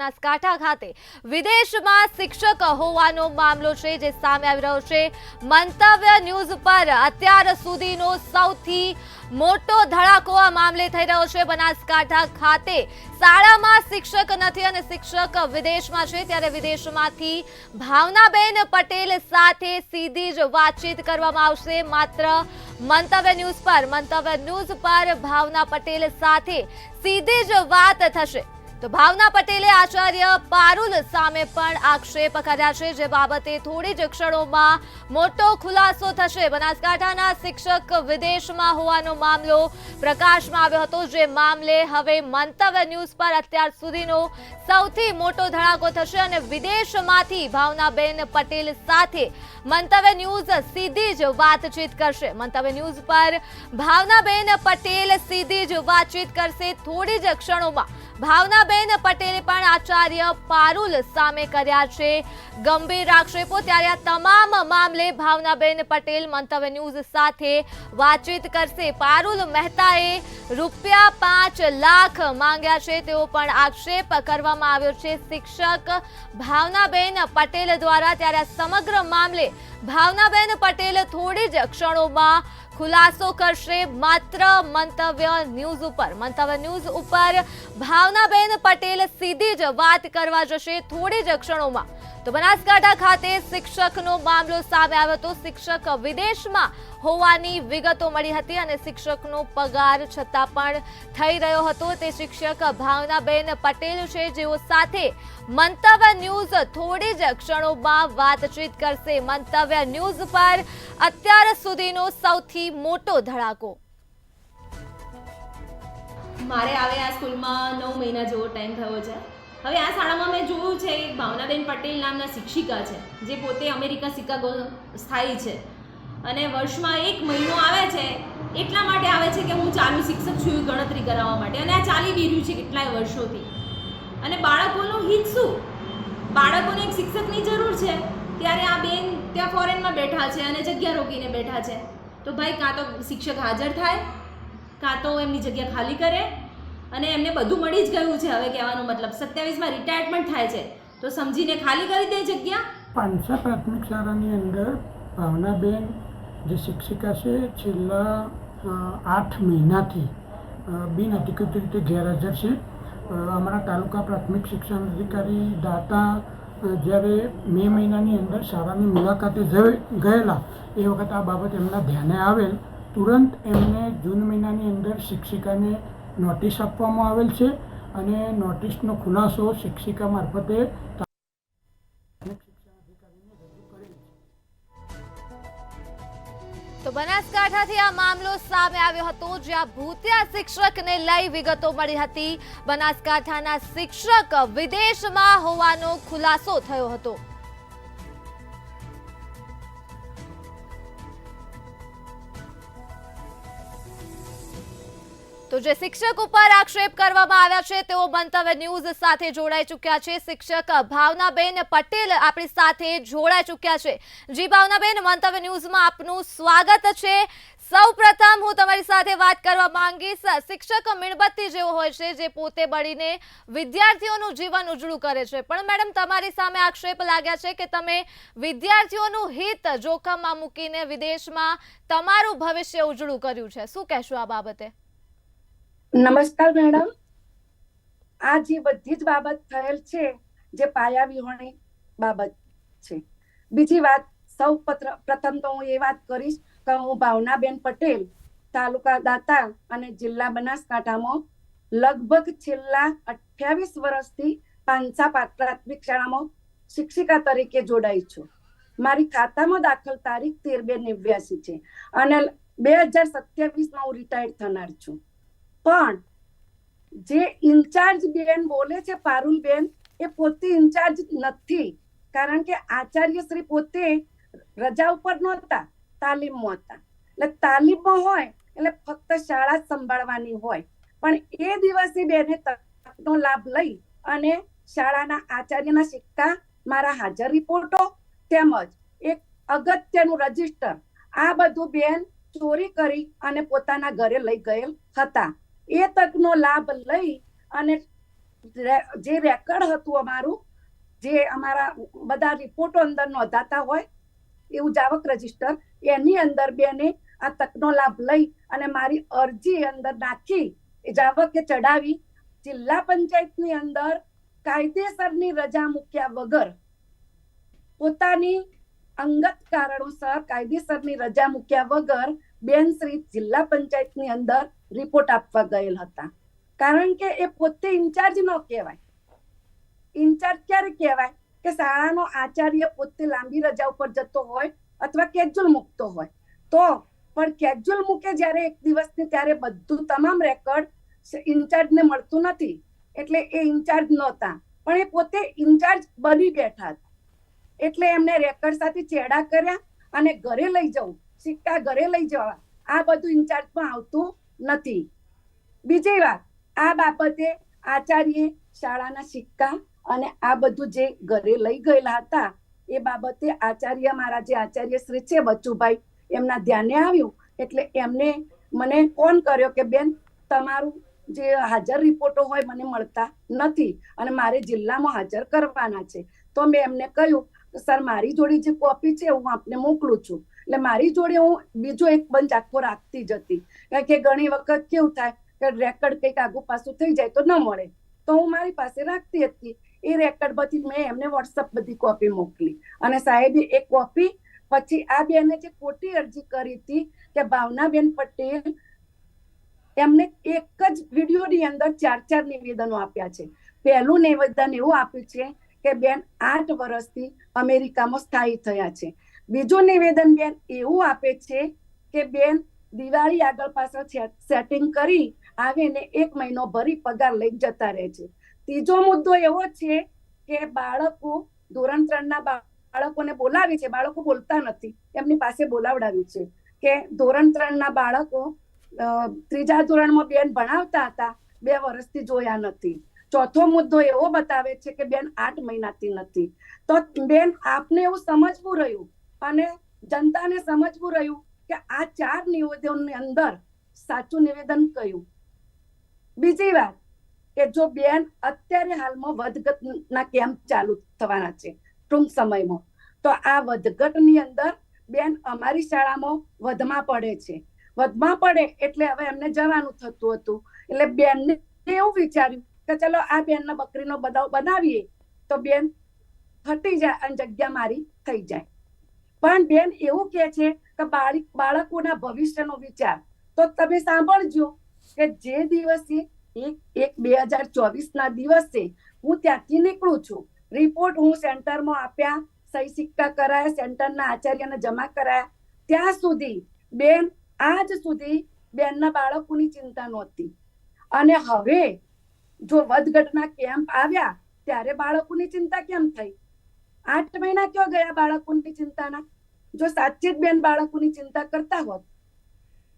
બનાસકાંઠા ખાતે વિદેશમાં શિક્ષક હોવાનો મામલો છે જે સામે આવી રહ્યો છે। મંતવ્ય ન્યૂઝ પર અત્યાર સુધીનો સૌથી મોટો ધડાકો આ મામલે થઈ રહ્યો છે। બનાસકાંઠા ખાતે શાળામાં શિક્ષક નથી અને શિક્ષક વિદેશમાં છે, ત્યારે વિદેશમાંથી ભાવનાબેન પટેલ સાથે સીધી જ વાતચીત કરવામાં આવશે। માત્ર મંતવ્ય ન્યૂઝ પર ભાવના પટેલ સાથે સીધી જ વાત થશે। તો ભાવના પટેલે આચાર્ય પારુલ સામે પણ આક્ષેપ કર્યા છે, જે બાબતે થોડી જ ક્ષણોમાં મોટો ખુલાસો થશે। બનાસકાંઠાના શિક્ષક વિદેશમાં હોવાનો મામલો પ્રકાશમાં આવ્યો હતો, જે મામલે હવે મંતવ્ય ન્યૂઝ પર અત્યાર સુધીનો સૌથી મોટો ધડાકો થશે અને વિદેશમાંથી ભાવનાબેન પટેલ સાથે મંતવ્ય ન્યૂઝ સીધી જ વાતચીત કરશે। મંતવ્ય ન્યૂઝ પર ભાવનાબેન પટેલ સીધી જ વાતચીત કરશે। થોડી જ ક્ષણોમાં ભાવનાબેન પટેલે પણ આચાર્ય પારુલ સામે કર્યા છે ગંભીર આક્ષેપો, ત્યારે આ તમામ મામલે ભાવનાબેન પટેલ મંતવ્ય ન્યૂઝ સાથે વાતચીત કરશે। પારુલ મહેતાએ ₹5 લાખ માંગ્યા છે તેવો પણ આક્ષેપ કરવામાં આવ્યો છે શિક્ષક ભાવનાબેન પટેલ દ્વારા, ત્યારે આ સમગ્ર મામલે ભાવનાબેન પટેલ થોડી જ ક્ષણોમાં ખુલાસો કરશે માત્ર મંતવ્ય ન્યૂઝ ઉપર ભાવનાબેન પટેલ સીધી જ વાત કરવા જશે થોડી જ ક્ષણોમાં। તો બનાસકાંઠા ખાતે શિક્ષકનો મામલો સામે આવ્યો હતો। શિક્ષક વિદેશમાં હોવાની વિગતો મળી હતી અને શિક્ષકનો પગાર છતાં પણ થઈ રહ્યો હતો તે શિક્ષક ભાવનાબેન પટેલ છે, જેઓ સાથે મંતવ્ય ન્યૂઝ થોડી જ ક્ષણોમાં વાતચીત કરશે। મંતવ્ય ન્યૂઝ પર અત્યાર સુધીનો સૌથી મોટો ધડાકો। મારે આવે આ સ્કૂલમાં 9 મહિના જેવો ટાઈમ થયો છે। હવે આ શાળામાં મેં જોયું છે એક ભાવનાબેન પટેલ નામના શિક્ષિકા છે, જે પોતે અમેરિકા શિકાગો સ્થાયી છે અને વર્ષમાં 1 મહિનો આવે છે, એટલા માટે આવે છે કે હું ચાલુ શિક્ષક છું એ ગણતરી કરાવવા માટે, અને આ ચાલી બી રહ્યું છે કેટલાય વર્ષોથી। અને બાળકોનું હિત શું, બાળકોને એક શિક્ષકની જરૂર છે, ત્યારે આ બેન ત્યાં ફોરેનમાં બેઠા છે અને જગ્યા રોકીને બેઠા છે। તો ભાઈ કાં તો શિક્ષક હાજર થાય, કાં તો એમની જગ્યા ખાલી કરે, અને એમને બધું મળી જ ગયું છે। હવે કહેવાનો મતલબ 27માં રિટાયરમેન્ટ થાય છે, તો સમજીને ખાલી કરી દે જગ્યા। પાંચસા પ્રાથમિક શાળાની અંદર ભાવનાબેન જે શિક્ષિકા છે છેલ્લા 8 મહિનાથી બિન અધિકૃત રીતે ગેરહાજર છે। અમારા તાલુકા પ્રાથમિક શિક્ષણ અધિકારી દાતા જ્યારે મે મહિનાની અંદર શાળાની મુલાકાતે ગયેલા એ વખત આ બાબત એમના ધ્યાને આવેલ, તુરંત એમને જૂન મહિનાની અંદર શિક્ષિકાને નોટિસ આપવામાં આવેલ છે અને નોટિસનો ખુલાસો શિક્ષિકા મારફતે તો બનાસકાંઠાથી આ મામલો સામે આવ્યો હતો, જ્યાં ભૂતિયા શિક્ષકને લઈ વિગતો મળી હતી। બનાસકાંઠાના શિક્ષક વિદેશમાં હોવાનો ખુલાસો થયો હતો। તો જે શિક્ષક ઉપર આક્ષેપ કરવામાં આવ્યા છે તેઓ મંતવ્ય ન્યૂઝ સાથે જોડાઈ ચૂક્યા છે। શિક્ષક ભાવનાબેન પટેલ આપણી સાથે જોડાઈ ચૂક્યા છે। જી ભાવનાબેન, મંતવ્ય ન્યૂઝમાં આપનું સ્વાગત છે। સૌપ્રથમ હું તમારી સાથે વાત કરવા માંગીશ, શિક્ષક મીણબત્તી જેવો હોય છે જે પોતે બળીને વિદ્યાર્થીઓનું જીવન ઉજળું કરે છે, પણ મેડમ તમારી સામે આક્ષેપ લાગ્યા છે કે તમે વિદ્યાર્થીઓનું હિત જોખમમાં મૂકીને વિદેશમાં તમારું ભવિષ્ય ઉજળું કર્યું છે, શું કહેશો આ બાબતે? નમસ્કાર મેડમ, આ જે બધી જ બાબત થયેલ છે જે પાયા વિહોણી બાબત છે। બીજી વાત, પ્રથમ તો હું એ વાત કરીશ કે હું ભાવનાબેન પટેલ, તાલુકા દાતા અને જિલ્લા બનાસકાંઠામાં લગભગ છેલ્લા 28 વર્ષથી પાંચસા પ્રાથમિક શાળામાં શિક્ષિકા તરીકે જોડાઈ છું। મારી ખાતામાં દાખલ તારીખ 13/2/89 છે અને 2027માં હું રિટાયર્ડ થનાર છું। પણ જે ઇન્ચાર્જ બેન બોલે છે પારુલ બેન, એ પોતે ઇન્ચાર્જ નથી, કારણ કે આચાર્ય શ્રી પોતે રજા ઉપર નહોતા, તાલીમમાં હતા। એટલે તાલીમમાં હોય એટલે ફક્ત શાળા સંભાળવાની હોય, પણ એ દિવસે બેને તકનો લાભ લઈ અને શાળાના આચાર્યના સિક્કા, મારા હાજર રિપોર્ટો તેમજ એક અગત્યનું રજીસ્ટર, આ બધું બેન ચોરી કરી અને પોતાના ઘરે લઈ ગયેલ હતા। એ તકનો લાભ લઈ અને જે રેકર્ડ હતું અમારું, જે અમારા બધા રિપોર્ટો અંદર નોંધાતા હોય એવું જાવક રજીસ્ટર, એની અંદર બેને આ તકનો લાભ લઈ અને મારી અરજી અંદર નાખી જાવકે ચડાવી જિલ્લા પંચાયતની અંદર કાયદેસરની રજા મૂક્યા વગર પોતાની અંગત કારણોસર કાયદેસરની રજા મૂક્યા વગર બેન શ્રી જિલ્લા પંચાયતની અંદર રિપોર્ટ આપવા ગયેલ હતા. કારણ કે એ પોતે ઇન્ચાર્જ ન કહેવાય. ઇન્ચાર્જ ક્યારે કહેવાય કે શાળાનો આચાર્ય પોતે લાંબી રજા ઉપર જતો હોય અથવા કેજ્યુઅલ મૂકતો હોય તો, પણ કેજ્યુઅલ મૂકે જ્યારે એક દિવસની ત્યારે બધું તમામ રેકોર્ડ ઇન્ચાર્જને મળતું નથી, એટલે એ ઇન્ચાર્જ નહોતા, પણ એ પોતે ઇન્ચાર્જ બની બેઠા હતા. એટલે એમને રેકોર્ડ સાથે ચેડા કર્યા અને ઘરે લઈ જવું, સિક્કા ઘરે લઈ જવા, આ બધું ઇન્ચાર્જમાં આવતું નથી. બીજી વાત, આ બાબતે આચાર્ય શાળાના સિક્કા અને આ બધું જે ઘરે લઈ ગયેલા હતા એ બાબતે આચાર્ય, મારા જે આચાર્ય શ્રી છે બચુભાઈ, એમના ધ્યાને આવ્યું. એટલે એમને મને ફોન કર્યો કે બેન, તમારું જે હાજર રિપોર્ટો હોય મને મળતા નથી અને મારે જિલ્લામાં હાજર કરવાના છે. તો મેં એમને કહ્યું, સર મારી જોડે જે કોપી છે હું આપને મોકલું છું. એટલે મારી જોડે હું બીજો એક બંચ આખો રાખતી જ હતી, કારણ કે ઘણી વખત કેવું થાય કે રેકર્ડ કંઈક આગું પાછું થઈ જાય તો ન મળે, તો હું મારી પાસે રાખતી હતી. એ રેકર્ડ બધી મેં એમને વોટ્સઅપ બધી કોપી મોકલી અને સાહેબે એ કોપી પછી આ બેને જે ખોટી અરજી કરી હતી કે ભાવનાબેન પટેલ, એમને એક જ વિડીયોની અંદર 4 નિવેદનો આપ્યા છે. પહેલું નિવેદન એવું આપ્યું છે કે બેન 8 વર્ષથી અમેરિકામાં સ્થાયી થયા છે. બીજું નિવેદન બેન એવું આપે છે કે બેન દિવાળી આગળ પાછળ સેટિંગ કરી આવે ને 1 મહિનો ભરી પગાર લઈ જતા રહે છે. ત્રીજો મુદ્દો એવો છે કે બાળકો ધોરણ 3 ના બાળકોને બોલાવે છે, બાળકો બોલતા નથી, એમની પાસે બોલાવડાવ્યું છે કે ધોરણ 3 ના બાળકો 3જા ધોરણમાં બેન ભણાવતા હતા, 2 વર્ષથી જોયા નથી. ચોથો મુદ્દો એવો બતાવે છે કે બેન 8 મહિનાથી નથી. તો બેન આપને એવું સમજવું રહ્યું અને જનતાને સમજવું રહ્યું કે આ 4 નિવેદનની અંદર સાચું નિવેદન કયું. બીજી વાત કે જો બેન અત્યારે હાલમાં વધઘટના કેમ્પ ચાલુ થવાના છે ટૂંક સમયમાં, તો આ વધઘટની અંદર બેન અમારી શાળામાં વધમાં પડે છે. વધમાં પડે એટલે હવે એમને જવાનું થતું હતું, એટલે બેનને એવું વિચાર્યું કે ચલો આ બેનના બકરીનો બદાવ બનાવીએ તો બેન ફટી જાય અને જગ્યા મારી થઈ જાય. પણ બેન એવું કહે છે કે બાળકોના ભવિષ્યનો વિચાર. તો તમે સાંભળજો કે જે દિવસે 1/2024 ના દિવસે હું ત્યાંથી નીકળું છું, રિપોર્ટ હું સેન્ટરમાં આપ્યા, સહી સિક્કા કરાયા, સેન્ટરના આચાર્યને જમા કરાયા, ત્યાં સુધી બેન આજ સુધી બેનના બાળકોની ચિંતા નહોતી. અને હવે જો વધઘટના કેમ્પ આવ્યા ત્યારે બાળકોની ચિંતા કેમ થઈ? 8 મહિના ક્યાં ગયા બાળકોની ચિંતાના? જો સાચે જ બેન બાળકોની ચિંતા કરતા હોત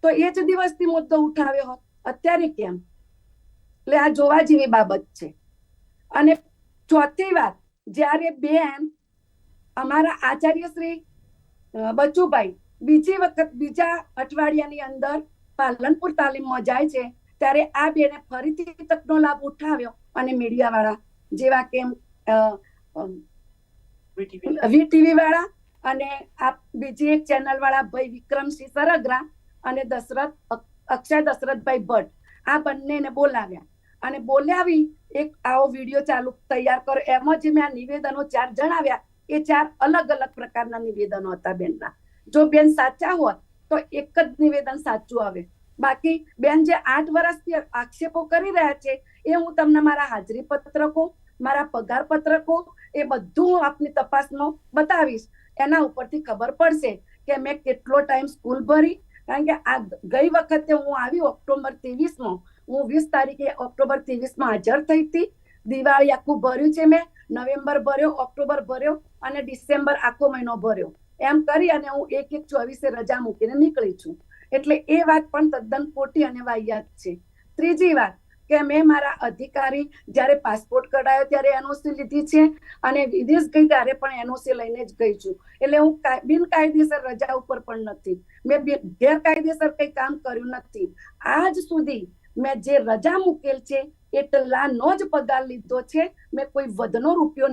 તો એ જ દિવસથી મુદ્દો ઉઠાવ્યો હોત, અત્યારે કેમ? એટલે આ જોવા જેવી બાબત છે. અને ચોથી વાત, જ્યારે બેન અમારા આચાર્ય શ્રી બચુભાઈ બીજી વખત બીજા અઠવાડિયાની અંદર પાલનપુર તાલીમમાં જાય છે ત્યારે આ બેને ફરીથી તકનો લાભ ઉઠાવ્યો અને મીડિયા વાળા જેવા કે વીટીવી વાળા અને આ બીજી એક ચેનલ વાળા ભાઈ વિક્રમસિંહ સરગરા અને અક્ષય દશરથભાઈ ભટ્ટ, આ બંનેને બોલાવ્યા અને બોલાવી એક આવો વિડીયો ચાલુ તૈયાર કરો. એમાં જે મેં આ નિવેદનો 4 જણાવ્યા એ 4 અલગ અલગ પ્રકારના નિવેદનો હતા બેનના. જો બેન સાચા હોત તો એક જ નિવેદન સાચું આવે. બાકી બેન જે 8 વર્ષથી આક્ષેપો કરી રહ્યા છે એ હું તમને મારા હાજરી પત્રકો, મારા પગાર પત્રકો એ બધું હું આપની તપાસમાં બતાવીશ. એના ઉપરથી ખબર પડશે કે મેં કેટલો ટાઈમ સ્કૂલ ભરી. કારણ કે આ ગઈ વખતે હું આવી ઓક્ટોબર 23માં, હું 20 તારીખે ઓક્ટોબર 23માં હાજર થઈ હતી. દિવાળી આખું ભર્યું છે મેં, નવેમ્બર ભર્યો, ઓક્ટોબર ભર્યો અને ડિસેમ્બર આખો મહિનો ભર્યો. એમ કરી અને હું 1/1/24 રજા મૂકીને નીકળી છું. એટલે એ વાત પણ તદ્દન ખોટી અને વાહિયાત છે. ત્રીજી વાત કે મેં મારા અધિકારી જ્યારે પાસપોર્ટ કઢાયો ત્યારે એનઓસી લીધી છે અને વિદેશ ગઈ ત્યારે પણ એનઓસી લઈને જ ગઈ છું. એટલે હું બિનકાયદેસર રજા ઉપર પણ નથી, મેં ગેરકાયદેસર કઈ કામ કર્યું નથી. આજ સુધી મેં જે રજા મૂકેલ છે એટલાનો જ પગાર લીધો છે. મેં કોઈ વધનો રૂપિયો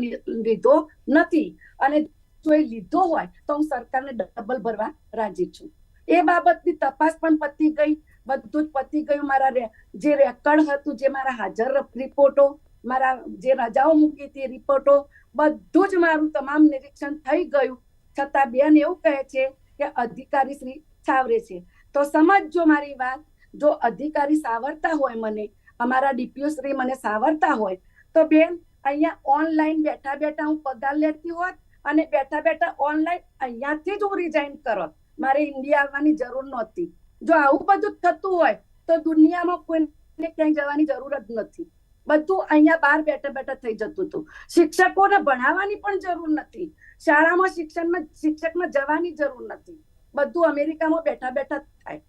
લીધો નથી, અને જો એ લીધો હોય તો હું સરકારને ડબલ ભરવા રાજી છું. એ બાબતની તપાસ પણ પતી ગઈ, બધું જ પતી ગયું. મારા જે રેકર્ડ હતું, જે મારા હાજર રિપોર્ટો, મારા જે રજાઓ મૂકી હતી રિપોર્ટો, બધું જ મારું તમામ નિરીક્ષણ થઈ ગયું. છતાં બેન એવું કહે છે કે અધિકારી શ્રી સાવરે છે. તો સમજજો મારી વાત, જો અધિકારી સાવરતા હોય, મને અમારા ડીપીઓ શ્રી મને સાવરતા હોય, તો બેન અહીંયા ઓનલાઈન બેઠા બેઠા હું પગાર લેતી હોત, અને બેઠા બેઠા ઓનલાઈન અહીંયાથી જ હું રિઝાઇન કરત. મારે ઇન્ડિયા આવવાની જરૂર નહોતી. જો આવું બધું થતું હોય તો દુનિયામાં કોઈને ક્યાંય જવાની જરૂર જ નથી. બધું અહીંયા બહાર બેઠા બેઠા થઈ જતું હતું. શિક્ષકોને ભણાવવાની પણ જરૂર નથી, શાળામાં શિક્ષકને જવાની જરૂર નથી. બધું અમેરિકામાં બેઠા બેઠા થાય.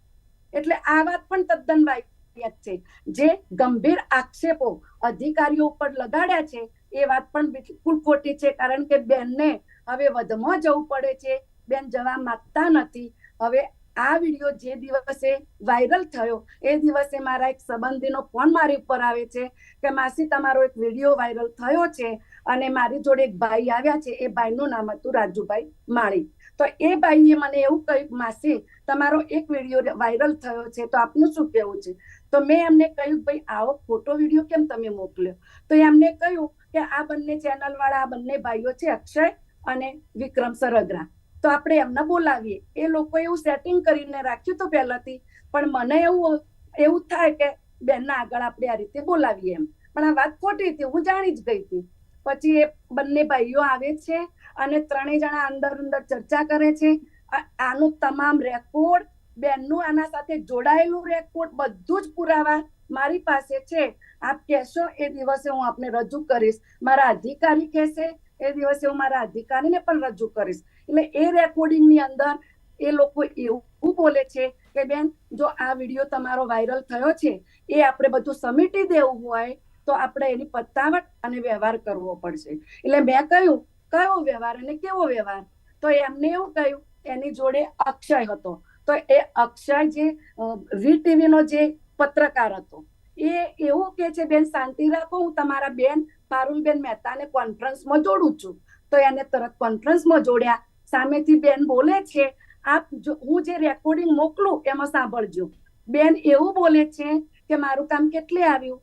એટલે આ વાત પણ તદ્દન વાહિયાત છે. જે ગંભીર આક્ષેપો અધિકારીઓ ઉપર લગાડ્યા છે એ વાત પણ બિલકુલ ખોટી છે. કારણ કે બેનને હવે વધમાં જવું પડે છે. બેન જવા માંગતા નથી. હવે આ વિડીયો જે દિવસે વાયરલ થયો એ દિવસે મારા એક સંબંધીનો ફોન મારી ઉપર આવે છે કે માસી, તમારો એક વિડીયો વાયરલ થયો છે, અને મારી જોડે એક ભાઈ આવ્યા છે. એ ભાઈનું નામ હતું રાજુભાઈ માળી. તો એ ભાઈએ મને એવું કહ્યું, માસી તમારો એક વિડીયો વાયરલ થયો છે, તો આપનું શું કહેવું છે? તો મેં એમને કહ્યું, ભાઈ આવો ખોટો વિડીયો કેમ તમે મોકલ્યો? તો એમને કહ્યું કે આ બંને ચેનલ વાળા, આ બંને ભાઈઓ છે, અક્ષય અને વિક્રમ સરગરા, તો આપણે એમને બોલાવીએ. એ લોકો એવું સેટિંગ કરીને રાખ્યું તો પહેલાથી, પણ મને એવું થાય કે બેનના આગળ આપણે આ રીતે બોલાવીએ એમ. પણ આ વાત ખોટી હતી, હું જાણી જ ગઈ હતી. પછી એ બંને ભાઈઓ આવે છે અને ત્રણેય જણા અંદર ચર્ચા કરે છે. આનું તમામ રેકોર્ડ, બેનનું આના સાથે જોડાયેલું રેકોર્ડ, બધું જ પુરાવા મારી પાસે છે. આપ કહેશો એ દિવસે હું આપને રજૂ કરીશ. મારા અધિકારી કહેશે એ દિવસે હું મારા અધિકારીને પણ રજૂ કરીશ. એટલે એ રેકોર્ડિંગ ની અંદર એ લોકો એવું બોલે છે કે બેન, જો આ વિડીયો તમારો વાયરલ થયો છે, એ આપણે બધું સમેટી દેવું હોય તો આપણે એની પતાવટ અને વ્યવહાર કરવો પડશે. એટલે મેં કહ્યું, કયો વ્યવહાર અને કેવો વ્યવહાર? તો એમને એવું કહ્યું, એની જોડે અક્ષય હતો. તો એ અક્ષય જે વીટીવી નો જે પત્રકાર હતો, એ એવું કે છે, બેન શાંતિ રાખો, હું તમારા બેન પારુલબેન મહેતાને કોન્ફરન્સમાં જોડું છું. તો એને તરત કોન્ફરન્સમાં જોડ્યા. સામેથી બેન બોલે છે, આપ હું જે રેકોર્ડિંગ મોકલું એમાં સાંભળજો. બેન એવું બોલે છે કે મારું કામ કેટલે આવ્યું,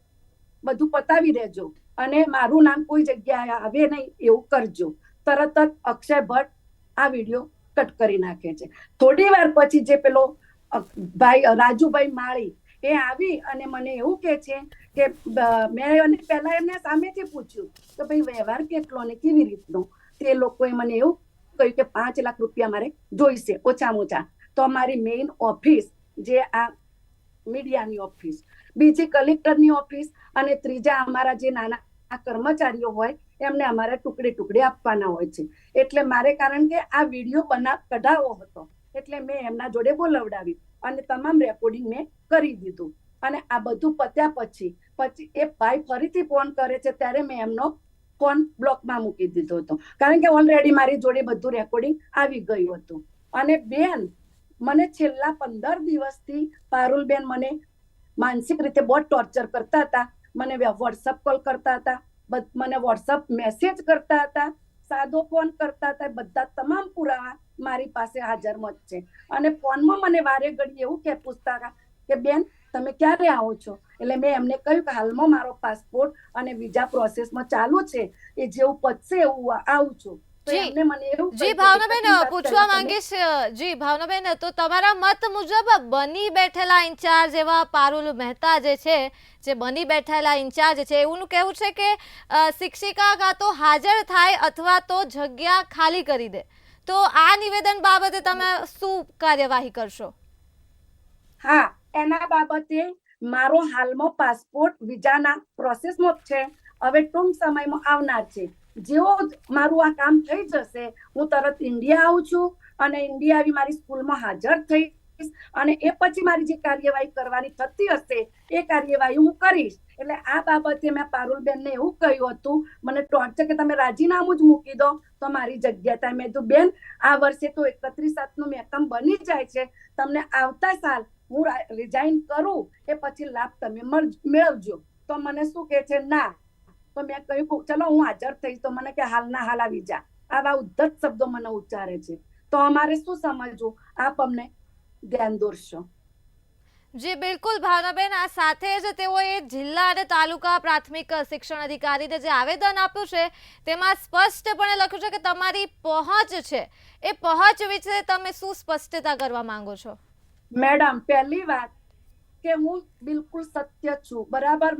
બધું પતાવી દેજો, અને મારું નામ કોઈ જગ્યાએ આવે નહીં એવું કરજો. તરત જ અક્ષય ભટ્ટ આ વિડીયો કટ કરી નાખે છે. થોડી વાર પછી જે પેલો ભાઈ રાજુભાઈ માળી એ આવી અને મને એવું કે છે કે મેં પહેલા એમને સામેથી પૂછ્યું કે ભાઈ વ્યવહાર કેટલો ને કેવી રીતનો? તે લોકોએ મને એવું કહ્યું કે 5 લાખ રૂપિયા મારે જોઈશે ઓછામાં ઓછા. તો અમારી મેઇન ઓફિસ, જે આ મીડિયાની ઓફિસ, બીજી કલેક્ટરની ઓફિસ, અને ત્રીજા અમારા જે નાના કર્મચારીઓ હોય એમને અમારે ટુકડે આપવાના હોય છે. એટલે મારે, કારણ કે આ વિડીયો કઢાવો હતો, એટલે મેં એમના જોડે બોલાવડાવી અને તમામ રેકોર્ડિંગ મેં કરી દીધું. અને આ બધું પત્યા પછી એ ભાઈ ફરીથી ફોન કરે છે, ત્યારે મેં એમનો ફોન બ્લોકમાં મૂકી દીધો હતો, કારણ કે ઓલરેડી મારી જોડે બધું રેકોર્ડિંગ આવી ગયું હતું. અને બેન મને છેલ્લા 15 દિવસથી પારુલબેન મને માનસિક રીતે બહુ ટોર્ચર કરતા હતા. મને વોટ્સઅપ કોલ કરતા હતા, મને વોટ્સઅપ મેસેજ કરતા હતા, સાદો ફોન કરતા હતા. બધા તમામ પુરાવા મારી પાસે હાજરમાં જ છે. અને ફોનમાં મને વારે ઘડી એવું પૂછતા હતા કે બેન તમે ક્યારે આવો છો? એટલે મેં એમને કહ્યું કે હાલમાં મારો પાસપોર્ટ અને વિઝા પ્રોસેસમાં ચાલુ છે, એ જેવું પતશે એવું આવું છું. જી ભાવનાબેન, પૂછવા માંગીશ. જી ભાવનાબેન, તો તમારા મત મુજબ બની બેઠેલા ઇન્ચાર્જ એવા પારુલ મહેતા જે છે, જે બની બેઠેલા ઇન્ચાર્જ છે, એવું કહેવું છે કે શિક્ષિકા કાં તો હાજર થાય અથવા તો જગ્યા ખાલી કરી દે. તો આ નિવેદન બાબતે તમે શું કાર્યવાહી કરશો? હા, એના બાબતે મારો હાલમાં પાસપોર્ટ વિઝાના પ્રોસેસમાં છે. હવે ટૂંક સમયમાં આવનાર છે. જેવો મારું આ કામ થઈ જશે, હું તરત ઇન્ડિયા આવું છું અને ઇન્ડિયા આવી મારી સ્કૂલમાં હાજર થઈશ. અને એ પછી મારી જે કાર્યવાહી કરવાની થતી હશે એ કાર્યવાહી હું કરીશ. એટલે આ બાબતે મેં પારુલબેનને એવું કહ્યું હતું, મને ટોર્ચર કે તમે રાજીનામું જ મૂકી દો તો મારી જગ્યા થાય. મેં કીધું બેન, આ વર્ષે તો 31/7 નું મહેકમ બની જાય છે, તમને આવતા સાલ હું રિઝાઇન કરું એ પછી લાભ તમે મેળવજો. તો મને શું કે છે, ના. તો મેં કહ્યું ચલો હું હાજર થઈશ. તો મને કે હાલના હાલ આવી જા. આવા ઉદ્ધત શબ્દો મને ઉચ્ચારે છે. તો અમારે શું સમજવું, આપ અમને ધ્યાન દોરશો. જી બિલકુલ ભાવનાબેન, આ સાથે જ તેઓએ જિલ્લા અને તાલુકા પ્રાથમિક શિક્ષણ અધિકારીને જે આવેદન આપ્યું છે તેમાં સ્પષ્ટપણે લખ્યું છે કે તમારી પહોંચ છે, એ પહોંચ વિશે તમે શું સ્પષ્ટતા કરવા માંગો છો? મેડમ, પહેલી વાત કે હું બિલકુલ સત્ય છું, બરાબર.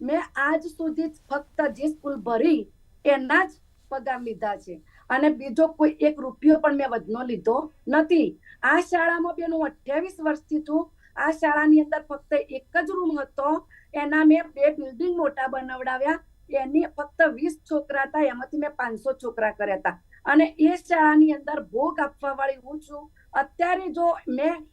મેં આજ સુધી ફક્ત જે સ્કૂલ ભરી એના જ પગાર લીધા છે અને બીજો કોઈ 1 રૂપિયો પણ મેં વધનો લીધો નથી. આ શાળામાં બેન હું 28 વર્ષથી છું. આ શાળાની અંદર ફક્ત એક જ રૂમ હતો, એના મેં 2 બિલ્ડિંગ મોટા બનાવડાવ્યા. એની ફક્ત 20 છોકરા હતા, એમાંથી મેં 500 છોકરા કર્યા હતા. અને એ શાળાની અંદર ભોગ આપવા વાળી હું છું. અત્યારે જો મેં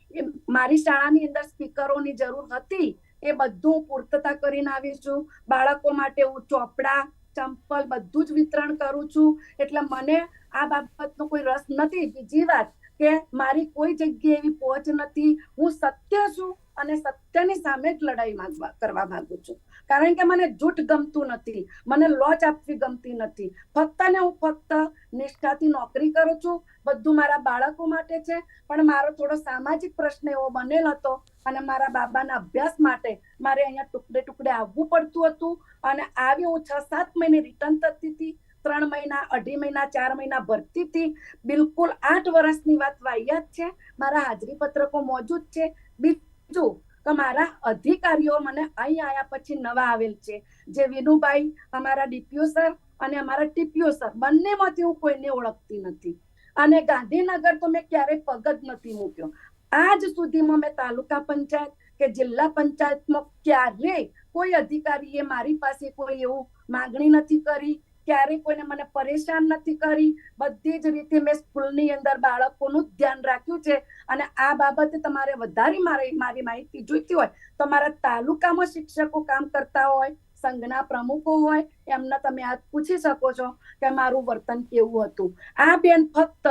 મારી શાળાની અંદર સ્પીકરોની જરૂર હતી એ બધું પૂર્તતા કરીને આવી છું. બાળકો માટે હું ચોપડા, ચંપલ બધું જ વિતરણ કરું છું. એટલે મને આ બાબતનો કોઈ રસ નથી. બીજી વાત કે મારી કોઈ જગ્યાએ એવી પહોંચ નથી. હું સત્ય છું અને સત્યની સામે જ લડાઈ કરવા માંગુ છું. કારણ કે મને જૂઠ ગમતું નથી, મને લોચ આપવી ગમતી નથી. ફક્ત ને હું ફક્ત નિષ્ઠાથી નોકરી કરું છું. બધું મારા બાળકો માટે છે. પણ મારો થોડો સામાજિક પ્રશ્ન એવો બનેલ હતો અને મારા બાબાના અભ્યાસ માટે મારે અહીંયા ટુકડે આવવું પડતું હતું. અને આવી હું 6-7 મહિને રિટર્ન થતી હતી. 3 મહિના, 2.5 મહિના, 4 મહિના ભરતી હતી. બિલકુલ 8 વર્ષની વાત વાહિયાત છે. મારા હાજરી પત્રકો મોજૂદ છે. બીજું કે મારા અધિકારીઓ મને અહીં આવ્યા પછી નવા આવેલ છે, જે વિનુભાઈ, અમારા ડીપીઓ સર અને અમારા ટીપીઓ સર, બંનેમાંથી હું કોઈને ઓળખતી નથી. અને ગાંધીનગર તો મેં ક્યારેય પગ જ નથી મૂક્યો. આજ સુધીમાં મેં તાલુકા પંચાયત કે જિલ્લા પંચાયતમાં ક્યારેય કોઈ અધિકારીએ મારી પાસે કોઈ એવું માંગણી નથી કરી. ક્યારેય કોઈને મને પરેશાન નથી કરી. બધી જ રીતે મેં સ્કૂલની અંદર બાળકોનું ધ્યાન રાખ્યું છે. અને આ બાબતે તમારે વધારે મારી માહિતી જોઈતી હોય તો મારા તાલુકામાં શિક્ષકો કામ કરતા હોય, સંઘના પ્રમુખો હોય, એમને તમે આજ પૂછી શકો છો કે મારું વર્તન કેવું હતું. આ બેન ફક્ત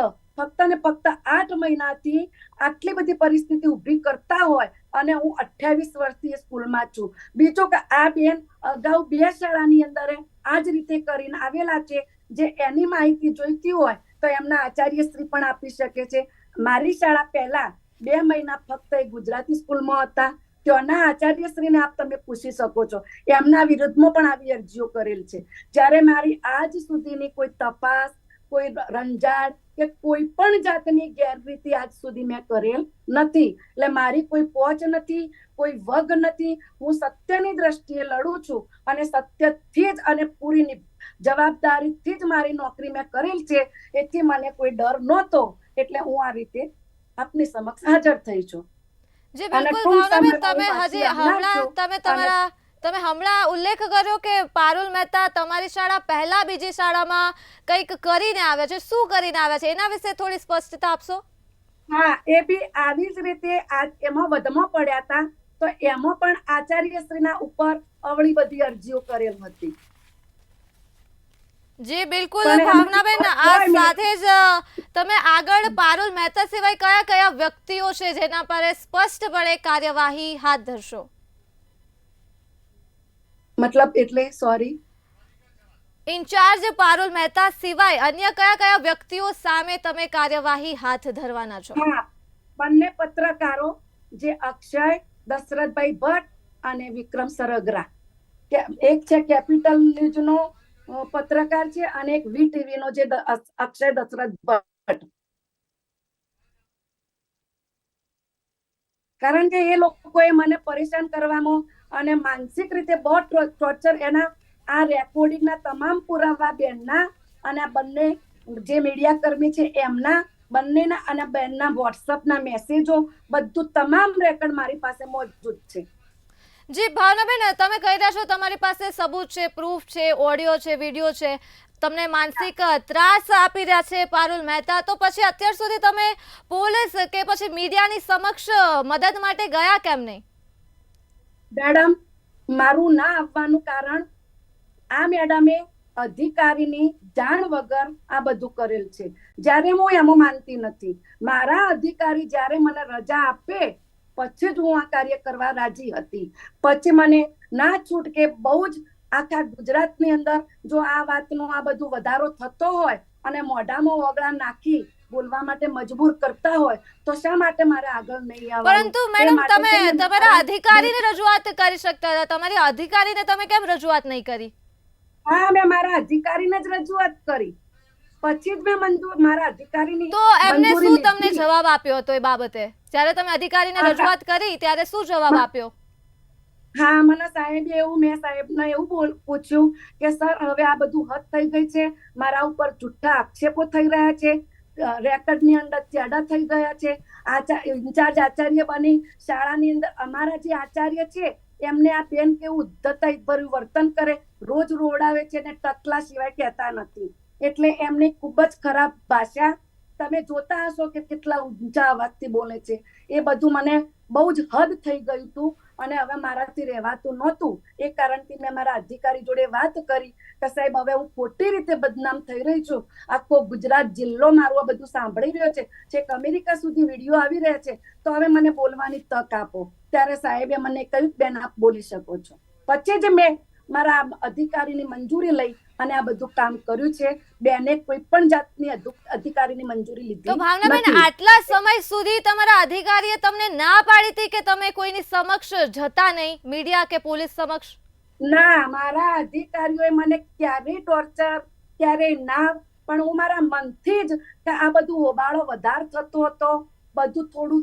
ને ફક્ત 8 મહિનાથી આટલી બધી પરિસ્થિતિ ઊભી કરતા હોય અને હું 28 વર્ષથી સ્કૂલમાં છું. બીજું કે આ બેન અગાઉ 2 શાળાની અંદર આ જ રીતે કરીને આવેલા છે. જે એની માહિતી જોઈતી હોય તો એમના આચાર્યશ્રી પણ આપી શકે છે. મારી શાળા પહેલા 2 મહિના ફક્ત ગુજરાતી સ્કૂલમાં હતા. ત્યાંના આચાર્યશ્રીને આપ તમે પૂછી શકો છો. એમના વિરુદ્ધમાં પણ આવી અરજીઓ કરેલ છે. જ્યારે મારી આજ સુધીની કોઈ તપાસ, કોઈ રંજાડ કે કોઈ પણ જાતની ગેરરીતિ આજ સુધી મેં કરેલ નથી. એટલે મારી કોઈ પહોંચ નથી, કોઈ વગ નથી. હું સત્યની દ્રષ્ટિએ લડું છું અને સત્યથી જ અને પૂરી જવાબદારીથી જ મારી નોકરી મેં કરેલ છે. એથી મને કોઈ ડર નહોતો. એટલે હું આ રીતે આપની સમક્ષ હાજર થઈ છું. જી બિલકુલ ભાવનાબેન, તમે હમણાં ઉલ્લેખ કર્યો કે પારુલ મહેતા તમારી શાળા પહેલા બીજી શાળામાં કંઈક કરીને આવ્યા છે. શું કરીને આવ્યા છે એના વિશે થોડી સ્પષ્ટતા આપશો? હા, એ બી આવી જ રીતે એમાં વધમાં પડ્યા હતા. તો એમાં પણ આચાર્યશ્રીના ઉપર અવળી બધી અરજીઓ કરેલ હતી. જી બિલકુલ ભાવનાબેન, આ સાથે જ તમે આગળ પારુલ મહેતા સિવાય કયા કયા વ્યક્તિઓ છે જેના પર સ્પષ્ટપણે કાર્યવાહી હાથ ધરશો? મતલબ એટલે સોરી, ઇન્ચાર્જ પારુલ મહેતા સિવાય અન્ય કયા કયા વ્યક્તિઓ સામે તમે કાર્યવાહી હાથ ધરવાના છો? હા, બંને પત્રકારો, જે અક્ષય દશરથભાઈ ભટ્ટ અને વિક્રમ સરગરા. એક છે કેપિટલ ન્યૂઝનો પત્રકાર છે અને એક વીટીવી નો જે અક્ષય દશરથ ભટ્ટ. કારણ કે એ લોકોએ મને પરેશાન કરવામાં અને માનસિક રીતે બહુ ટોર્ચર, એના આ રેકોર્ડિંગના તમામ પુરાવા બેનના અને બંને જે મીડિયા કર્મી છે એમના બંનેના અને બેનના વોટ્સઅપના મેસેજો બધું તમામ રેકોર્ડ મારી પાસે મોજૂદ છે. જી ભાવનાબેન, તમે કહી રહ્યા છો તમારી પાસે સબૂત છે, પ્રૂફ છે, ઓડિયો છે, વિડીયો છે, તમને માનસિક ત્રાસ આપી રહ્યા છે પારુલ મહેતા. તો પછી અત્યાર સુધી તમે પોલીસ કે પછી મીડિયાની સમક્ષ મદદ માટે ગયા કેમ નહીં? મેડમ, મારું ના આવવાનું કારણ આ મેડમે અધિકારીની જાણ વગર આ બધું કરેલ છે. જ્યારે હું એમાં માનતી નથી. મારા અધિકારી જ્યારે મને રજા આપે પછી જ હું આ કાર્ય કરવા રાજી હતી. પછી મને ના છૂટકે બહુ જ આખા ગુજરાતની અંદર જો આ વાતનો આ બધું વધારો થતો હોય અને મોઢામાં ઓગળા નાખી બોલવા માટે મજબૂર કરતા હોય તો શા માટે મારે આગળ નહીં આવવાનું? પરંતુ એ મેડમ માટે તમે થઈને તમારા મારા અધિકારીને રજૂઆત કરી શકતા હતા. તમારી અધિકારીને તમે કેમ રજૂઆત નહીં કરી? હા, મેં મારા અધિકારીને જ રજૂઆત કરી. પછી જ મેં મારા અધિકારીની તો એમને મંજૂરી શું તમને લીધી. જવાબ આપ્યો હતો એ બાબતે? જ્યારે તમે અધિકારીને રજૂઆત કરી ત્યારે શું જવાબ આપ્યો? હા, મને સાહેબે મેં સાહેબને એવું પૂછ્યું કે સર હવે આ બધું હદ થઈ ગઈ છે, મારા ઉપર જુઠ્ઠા આક્ષેપો થઈ રહ્યા છે, રેકર્ડની અંદર ચેડા થઈ ગયા છે, ઇન્ચાર્જ આચાર્ય બની શાળાની અંદર અમારા જે આચાર્ય છે એમને આ બેન કેવું ઉદ્ધતાઈ ભર્યું વર્તન કરે, રોજ રોવડાવે છે ને ટકલા સિવાય કહેતા નથી. એટલે એમની ખૂબ જ ખરાબ ભાષા તમે જોતા હશો કે કેટલા ઊંચા અવાજથી બોલે છે. એ બધું મને બહુ જ હદ થઈ ગયું હતું અને હવે મારાથી રહેવાતું નહોતું. એ કારણથી મેં મારા અધિકારી જોડે વાત કરી કે સાહેબ હવે હું ખોટી રીતે બદનામ થઈ રહી છું, આખો ગુજરાત જિલ્લો મારું આ બધું સાંભળી રહ્યો છે, છેક અમેરિકા સુધી વિડીયો આવી રહ્યા છે, તો હવે મને બોલવાની તક આપો. ત્યારે સાહેબે મને કહ્યું બેન આપ બોલી શકો છો. પછી જ મેં મારા અધિકારીની મંજૂરી લઈ અને આ બધું કામ કર્યું છે. બેને કોઈ પણ જાતની અધિકારીની મંજૂરી લીધી તો ભાવનાબેન આટલા સમય સુધી તમારા અધિકારીએ તમને ના પાડી હતી કે તમે કોઈની સમક્ષ જતા નહીં, મીડિયા કે પોલીસ સમક્ષ? ના, મારા અધિકારીઓએ મને ક્યારેય ટોર્ચર ક્યારેય ના, પણ હું મારા મનથી જ કે આ બધું હોબાળો વધારે થતો હતો, બધું થોડું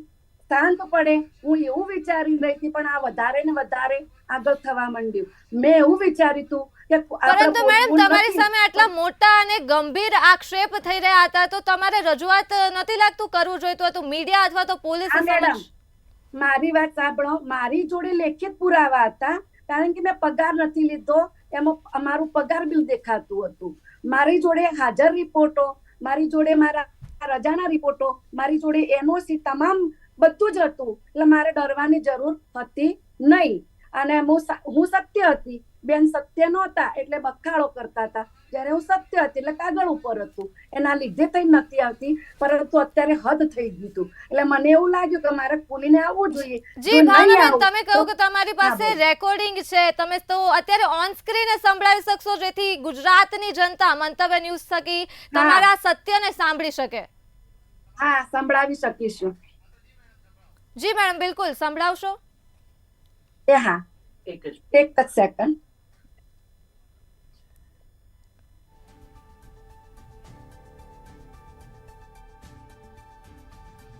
શાંત પડે હું એવું વિચારી રહી હતી, પણ આ વધારે ને વધારે આગળ થવા માંડ્યું. મેં એવું વિચાર્યું હતું કે પરંતુ મેડમ તમારી સામે આટલા મોટા અને ગંભીર આક્ષેપ થઈ રહ્યા હતા તો તમારે રજૂઆત નથી લાગતું કરવું જોઈતું હતું મીડિયા અથવા તો પોલીસ સમક્ષ? મારી વાત સાંભળો, મારી જોડે લેખિત પુરાવા હતા, કારણ કે મેં પગાર નથી લીધો, એમાં અમારું પગાર બિલ દેખાતું હતું. મારી જોડે હાજર રિપોર્ટો, મારી જોડે મારા રજાના રિપોર્ટો, મારી જોડે એનઓસી તમામ બધું જ હતું. એટલે મારે ડરવાની જરૂર હતી નહીં. અને હું સત્ય હતી, બેન સત્ય નહોતા એટલે બખાડો કરતા હતા. જ્યારે હું સત્ય હતી એટલે કાગળ ઉપર હતું, એના લીધે થઈ નથી આવતી, પરંતુ અત્યારે હદ થઈ ગયું હતું. એટલે મને એવું લાગ્યું કે મારે ખોલીને આવવું જોઈએ. જી ભાવનાબેન, તમે કહ્યું કે તમારી પાસે રેકોર્ડિંગ છે, તમે તો અત્યારે ઓન સ્ક્રીન સંભળાવી શકશો જેથી ગુજરાતની જનતા મંતવ્ય ન્યૂઝ થકી તમારા સત્યને સાંભળી શકે? હા, સંભળાવી શકીશું. જી મેડમ, બિલકુલ સંભળાવશો? હા, એક જ સેકન્ડ.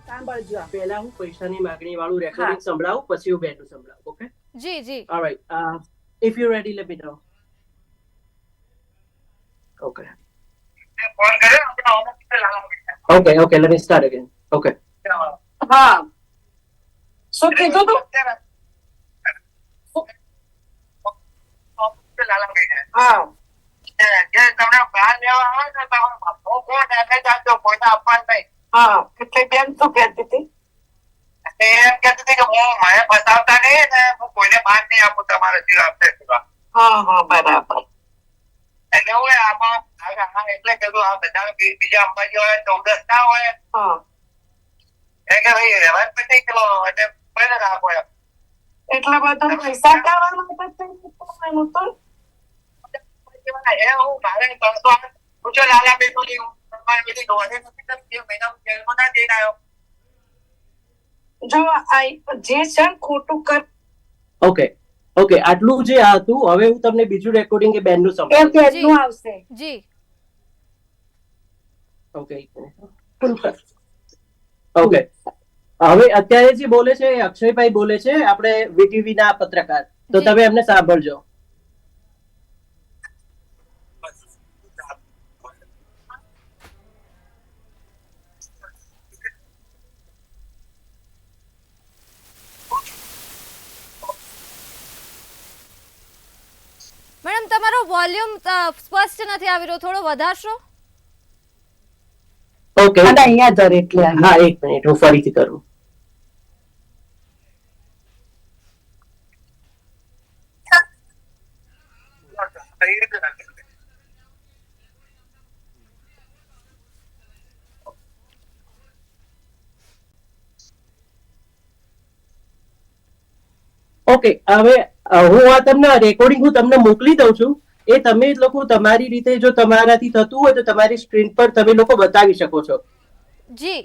સાંભળજો. પહેલા હું પૈસાની માંગણી વાળું રેકોર્ડિંગ સંભળાવું, પછી હું બેનું સંભળાવું. ઓકે? જી જી. Alright. If you're ready, let me know. Okay. Okay, let me start again. Okay. હા, શું કીધું તું? હા, તમને બહાર લેવા આવે ને તમારો કોણ એને જાણતો પૈસા આપવા નહીં. હા, એટલે બેન શું કહેતી હતી? એમ કહેતી હતી કે હું મને ફસાવતા નહીં ને હું કોઈને બહાર નહીં આપું તમારે સિવાય આપશે સિવાય. હા, બરાબર. એટલે હું આમાં એટલે કીધું આ બધા બીજા અંબાજી વાળા 14 ના હોય. હા, એ કે ભાઈ રહેવાજ પછી કિલો એટલે પહેલા રાખો એમ. એટલા બધા પૈસા કાઢવા માટે હું તો એ હું મારે 300 પૂછો લાલા બેટોલી હું બધી દોડે નથી મહિના જેલમાં ના જઈને આવ્યો. જો જે છે ખોટું કર. ઓકે, આટલું જે હતું. હવે હું તમને બીજું રેકોર્ડિંગ કે બેનનું સંભળાવું. બેનનું આવશે. જી. ઓકે. હવે અત્યારે જે બોલે છે એ અક્ષયભાઈ બોલે છે, આપણે વીટીવી ના પત્રકાર. તો તમે એમને સાંભળજો. મેડમ, તમારો વોલ્યુમ સ્પષ્ટ નથી આવી રહ્યો, થોડો વધારશો? ઓકે, અહીંયા જર એટલે હા, એક મિનિટ હું ફરીથી કરું. ઓકે, હવે હું આ તમને રેકોર્ડિંગ હું તમને મોકલી દઉં છું. એ તમે લોકો તમારી રીતે જો તમારાથી થતું હોય તો તમારી સ્ક્રીન પર તમે લોકો બતાવી શકો છો. જી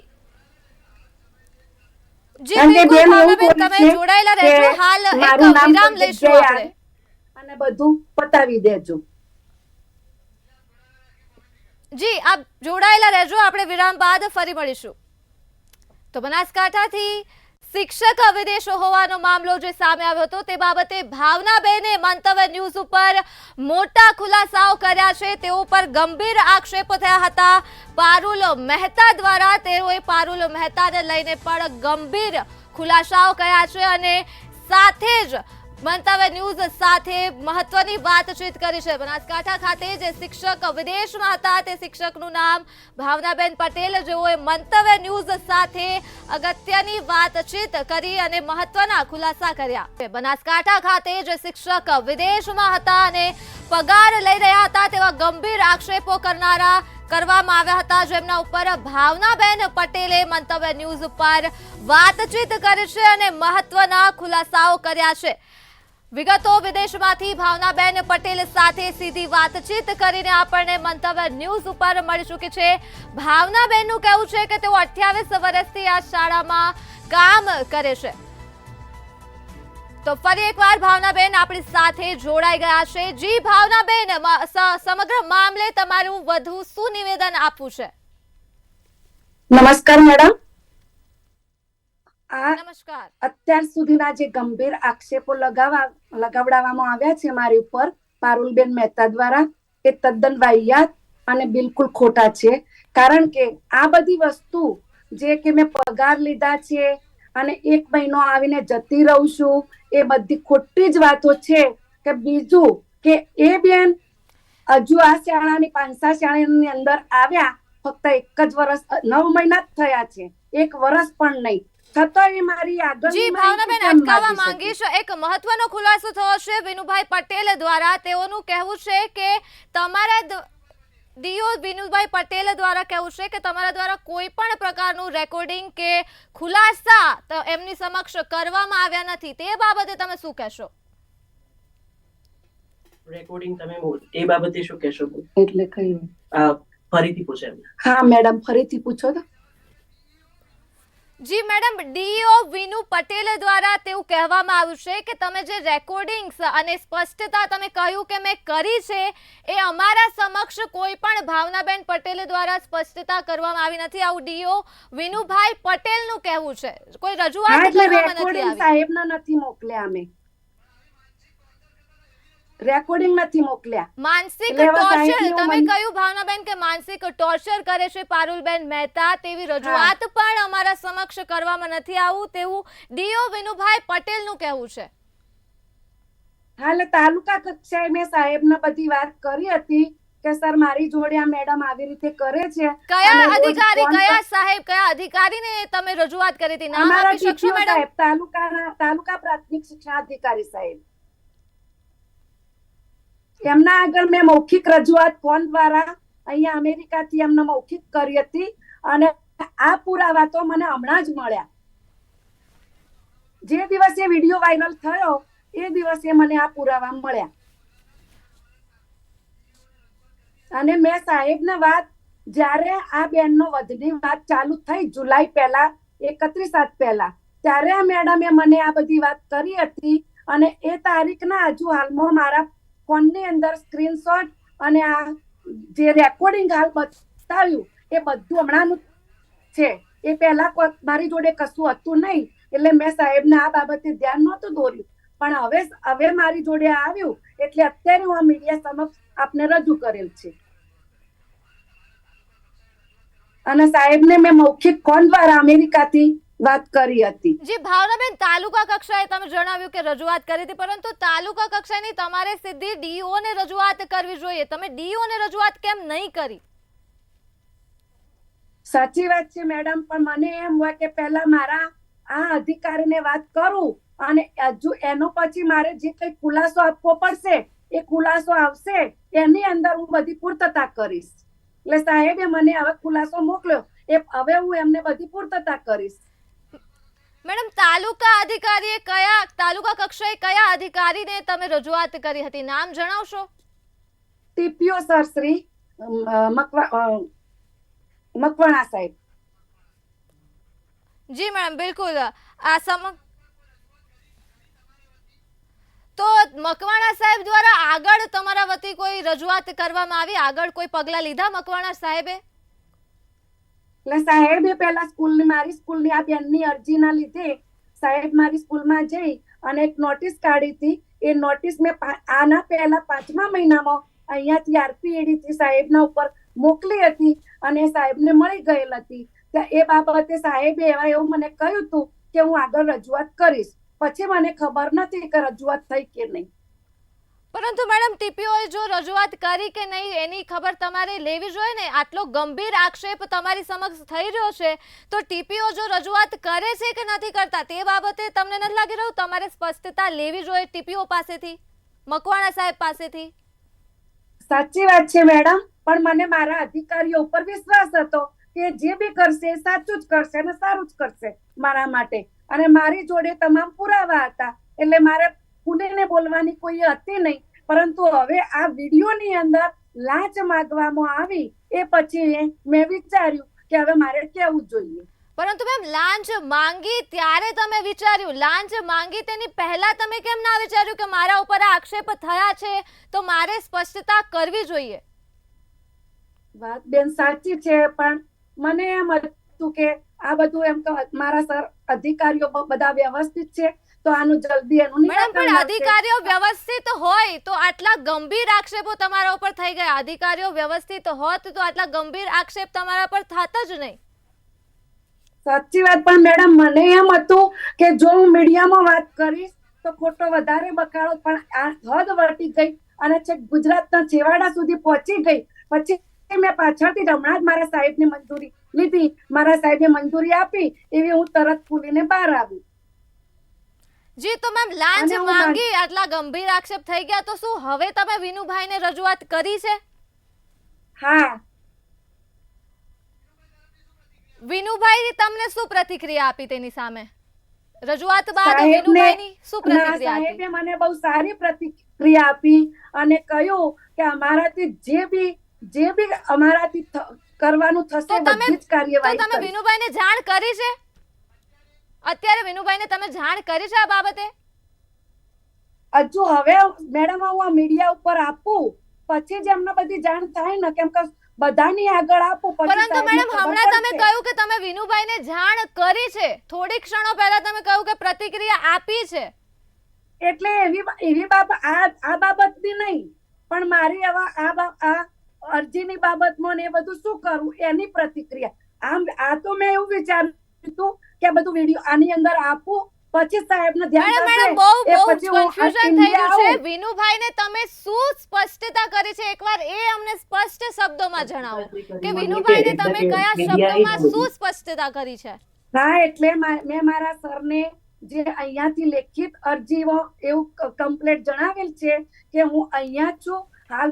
જી કારણ કે બિલકુલ બેન એવું ભાવનાબેન, બોલે તમે છે જોડાયેલા કે રહેજો. હાલ એક મારું નામ વિરામ કોઈ લઈશું જગ્યાએ આપણે. આવે અને બધું પતાવી દેજો. જી આપ જોડાયેલા રહેજો, આપણે વિરામ બાદ ફરી મળીશું. તો બનાસકાંઠાથી શિક્ષક વિદેશ હોવાનો મામલો જે સામે આવ્યો હતો તે બાબતે ભાવનાબેને મંતવ્ય ન્યૂઝ ઉપર મોટા ખુલાસાઓ કર્યા છે. તેઓ પર ગંભીર આક્ષેપો થયા હતા પારુલ મહેતા દ્વારા. તેઓએ પારુલ મહેતાને લઈને પણ ગંભીર ખુલાસાઓ કર્યા છે અને સાથે જ મંતવ્ય ન્યૂઝ સાથે મહત્વની વાતચીત કરી છે. બનાસકાંઠા ખાતે જે શિક્ષક વિદેશમાં હતા તે શિક્ષકનું નામ ભાવનાબેન પટેલ, જેઓએ મંતવ્ય ન્યૂઝ સાથે અગત્યની વાતચીત કરી અને મહત્વના ખુલાસા કર્યા. બનાસકાંઠા ખાતે જે શિક્ષક વિદેશમાં હતા અને પગાર લઈ રહ્યા હતા તેવા ગંભીર આક્ષેપો કરવામાં આવ્યા હતા, જેમના ઉપર ભાવનાબેન પટેલે મંતવ્ય ન્યૂઝ ઉપર વાતચીત કરી છે અને મહત્વના ખુલાસાઓ કર્યા છે. વિગતો વિદેશમાંથી ભાવનાબેન પટેલ સાથે સીધી વાતચીત કરીને આપણને મંતવ્ય ન્યૂઝ ઉપર મળી ચૂકી છે. ભાવનાબેનનું કહેવું છે કે તેઓ 28 વર્ષથી આ શાળામાં કામ કરે છે. તો ફરી એકવાર ભાવનાબેન આપણી સાથે જોડાઈ ગયા છે. જી ભાવનાબેન, સમગ્ર મામલે તમારું વધુ શું નિવેદન આપવું છે? નમસ્કાર મેડમ. નમસ્કાર. અત્યાર સુધીના જે ગંભીર આક્ષેપો લગાવડાવવામાં આવ્યા છે મારી ઉપર પારુલબેન મહેતા દ્વારા, એ તદ્દન વાહિયાત અને બિલકુલ ખોટા છે. કારણ કે આ બધી વસ્તુ જે કે મેં પગાર લીધા છે અને 1 મહિનો આવીને જતી રહું છું, એ બધી ખોટી જ વાતો છે. કે બીજું કે એ બેન હજુ આ શાળાની પાંચસા શાળાની અંદર આવ્યા ફક્ત 1 જ વર્ષ 9 મહિના જ થયા છે, 1 વર્ષ પણ નહીં. જી ભાવનાબેન, અટકાવવા માંગીશ. એક મહત્વનો ખુલાસો થયો છે વિનુભાઈ પટેલ દ્વારા. તેઓનું કહેવું છે કે તમારા ડીઓ વિનુભાઈ પટેલ દ્વારા કહેવું છે કે તમારા દ્વારા કોઈ પણ પ્રકારનું રેકોર્ડિંગ કે ખુલાસા એમની સમક્ષ કરવામાં આવ્યા નથી. તે બાબતે તમે શું કહેશો? રેકોર્ડિંગ તમે એ બાબતે શું કહેશો? એટલે કઈ ફરીથી પૂછે. હા મેડમ, ફરીથી પૂછો તો. જી મેડમ, ડીઓ વિનુ પટેલ દ્વારા તેવું કહેવામાં આવ્યું છે કે તમે જે રેકોર્ડિંગ્સ અને સ્પષ્ટતા તમે કહ્યું કે મેં કરી છે, એ અમારા સમક્ષ કોઈ પણ ભાવનાબેન પટેલ દ્વારા સ્પષ્ટતા કરવામાં આવી નથી. આવું ડીઓ વિનુભાઈ પટેલનું કહેવું છે. કોઈ રજૂઆત કરવામાં નથી આવી. સાહેબના નથી મોકલ્યા, અમે રેકોર્ડિંગ નથી મોકલ્યા. માનસિક ટોર્ચર તમે કહ્યું ભાવનાબેન કે માનસિક ટોર્ચર કરે છે પારુલબેન મહેતા, તેવી રજૂઆત પણ અમારા સમક્ષ કરવામાં નથી આવું તેવું ડીઓ વિનુભાઈ પટેલનું કહેવું છે. હાલે તાલુકા કક્ષાએ મેં સાહેબને બધી વાત કરી હતી કે સર મારી જોડે આ મેડમ આવી રીતે કરે છે. કયા અધિકારી, કયા સાહેબ, કયા અધિકારીને તમે રજૂઆત કરી હતી? નામ આપી શકશો મેડમ? તાલુકા પ્રાથમિક શિક્ષણ અધિકારી સાહેબ. એમના આગળ મેં મૌખિક રજૂઆત ફોન દ્વારા અહીંયા અમેરિકાથી એમને મૌખિક કરી હતી અને આ પુરાવા તો મને હમણાં જ મળ્યા. જે દિવસે વિડીયો વાયરલ થયો એ દિવસે મને આ પુરાવા મળ્યા. અને મેં સાહેબને વાત જ્યારે આ બેનનો વધની વાત ચાલુ થઈ જુલાઈ પહેલા 31 પહેલા, ત્યારે આ મેડમે મને આ બધી વાત કરી હતી અને એ તારીખના હજુ હાલમાં મારા ફોનની અંદર સ્ક્રીનશોટ અને આ જે રેકોર્ડિંગ હાલ બતાવ્યું એ બધું હમણાંનું છે. એ પહેલા મારી જોડે કશું હતું નહીં એટલે મેં સાહેબને આ બાબતે ધ્યાન નહોતું દોર્યું, પણ હવે મારી જોડે આવ્યું એટલે અત્યારે હું આ મીડિયા સમક્ષ આપને રજૂ કરેલ છે. અને સાહેબને મેં મૌખિક ફોન દ્વારા અમેરિકાથી વાત કરી હતી. જી ભાવનાબેન, તાલુકા કક્ષાએ તમે જણાવ્યું કે રજૂઆત કરી હતી, પરંતુ તાલુકા કક્ષાની તમારે સીધી ડીઓ ને રજૂઆત કરવી જોઈએ. તમે ડીઓ ને રજૂઆત કેમ નહીં કરી? સાચી વાત છે મેડમ, પણ મને એમ હોય કે પહેલા મારા આ અધિકારીને વાત કરું અને હજુ એનો પછી મારે જે કઈ ખુલાસો આપવો પડશે એ ખુલાસો આવશે, એની અંદર હું બધી પૂર્તતા કરીશ. એટલે સાહેબે મને હવે ખુલાસો મોકલ્યો, એ હવે હું એમને બધી પૂર્તતા કરીશ. મેડમ, તાલુકા કક્ષાએ કયા અધિકારીને તમે રજૂઆત કરી હતી, નામ જણાવશો? ટીપીઓ સર શ્રી મકવાણા સાહેબ. જી મેડમ, બિલકુલ. તો મકવાણા સાહેબ દ્વારા આગળ તમારા વતી કોઈ રજૂઆત કરવામાં આવી, આગળ કોઈ પગલાં લીધા મકવાણા સાહેબે? એટલે સાહેબે પહેલા મારી સ્કૂલની આ બેનની અરજીના લીધે સાહેબ મારી સ્કૂલમાં જઈ અને એક નોટિસ કાઢી હતી. એ નોટિસ મેં આના પહેલા 5મા મહિનામાં અહીંયાથી RPAD થી સાહેબના ઉપર મોકલી હતી અને સાહેબને મળી ગયેલ હતી. એ બાબતે સાહેબે એવું મને કહ્યું હતું કે હું આગળ રજૂઆત કરીશ. પછી મને ખબર નથી કે રજૂઆત થઈ કે નહીં. પરંતુ મેડમ, ટીપીઓએ જો રજૂઆત કરી કે નહીં એની ખબર તમારે લેવી જોઈએ ને. આટલો ગંભીર આક્ષેપ તમારી સમક્ષ થઈ રહ્યો છે તો ટીપીઓ જો રજૂઆત કરે છે કે નથી કરતા તે બાબતે તમને નથી લાગી રહ્યું તમારે સ્પષ્ટતા લેવી જોઈએ ટીપીઓ પાસેથી, મકવાણા સાહેબ પાસેથી? સાચી વાત છે મેડમ, પણ મને મારા અધિકારીઓ ઉપર વિશ્વાસ હતો કે જે બી કરશે એ સાચું જ કરશે અને સારું જ કરશે મારા માટે. અને મારી જોડે તમામ પુરાવા હતા એટલે મારે ખુલીને બોલવાની કોઈ હતી નહીં. પરંતુ હવે આ વિડીયોની અંદર લાંચ માંગવામાં આવી એ પછી મેં વિચાર્યું કે હવે મારે કેવું જોઈએ. પરંતુ મેમ, લાંચ માંગી ત્યારે તમે વિચાર્યું, લાંચ માંગી તેની પહેલા તમે કેમ ના વિચાર્યું કે મારા ઉપર આ આક્ષેપ થયા છે તો મારે સ્પષ્ટતા કરવી જોઈએ? વાત બેન સાચી છે, પણ મને એમ હતું કે આ બધું એમ કે મારા સર અધિકારીઓ બધા વ્યવસ્થિત છે તો આનું જલ્દી એનું મેડમ, પણ અધિકારીઓ વ્યવસ્થિત હોય તો આટલા ગંભીર આક્ષેપો તમારા ઉપર થઈ ગયા. અધિકારીઓ વ્યવસ્થિત હોત તો આટલા ગંભીર આક્ષેપ તમારા પર થાત જ નહીં. સાચી વાત, પણ મેડમ મને એમ હતું કે જો હું મીડિયામાં વાત કરીશ તો ખોટો વધારે બકાળો, પણ આ હદ વટી ગઈ અને છેક ગુજરાતના છેવાડા સુધી પહોંચી ગઈ. પછી મેં પાછળથી હમણાં જ મારા સાહેબની મંજૂરી લીધી, મારા સાહેબે મંજૂરી આપી એવી હું તરત ખુલીને બહાર આવી. જી, તો મેમ લાંચ માંગી આટલા ગંભીર આક્ષેપ થઈ ગયા તો શું હવે તમે વિનુભાઈને રજૂઆત કરી છે? હા. વિનુભાઈ તમને શું પ્રતિક્રિયા આપી તેની સામે? રજૂઆત બાદ વિનુભાઈની શું પ્રતિક્રિયા આપી? સાહેબે મને બહુ સારી પ્રતિક્રિયા આપી અને કહ્યું કે અમારાથી જે બી અમારાથી કરવાનું થશે બધી જ કાર્યવાહી. તો તમે વિનુભાઈને જાણ કરી છે? અત્યારે વિનુભાઈને તમે જાણ કરી છે આ બાબતે? હજુ હવે મેડમ હું આ મીડિયા ઉપર આપું પછી જ એમને બધી જાણ થાય ને, કેમ કે બધાની આગળ આપું. પરંતુ મેડમ, હમણાં તમે કહ્યું કે તમે વિનુભાઈને જાણ કરી છે, થોડી ક્ષણો પહેલા તમે કહ્યું કે પ્રતિક્રિયા આપી છે. એટલે એવી બાબત આ બાબત બી નહીં, પણ મારી આ અરજીની બાબતમાં ને એ બધું શું કરવું એની પ્રતિક્રિયા. આ તો મેં એવું વિચાર્યું હતું કે બધું વિડીયો આની અંદર આપું પછી સાહેબને ધ્યાન મેડમ, બહુ કન્ફ્યુઝન થઈ રહ્યું છે. વિનુભાઈને તમે શું સ્પષ્ટતા કરી છે એકવાર એ અમને સ્પષ્ટ શબ્દોમાં જણાવો કે વિનુભાઈને તમે કયા શબ્દોમાં શું સ્પષ્ટતા કરી છે? હા, એટલે મેં મારા સરને જે અહીંયાથી લેખિત અરજીઓ એવું કમ્પ્લેટ જણાવેલ છે કે હું અહીંયા છું. હાલ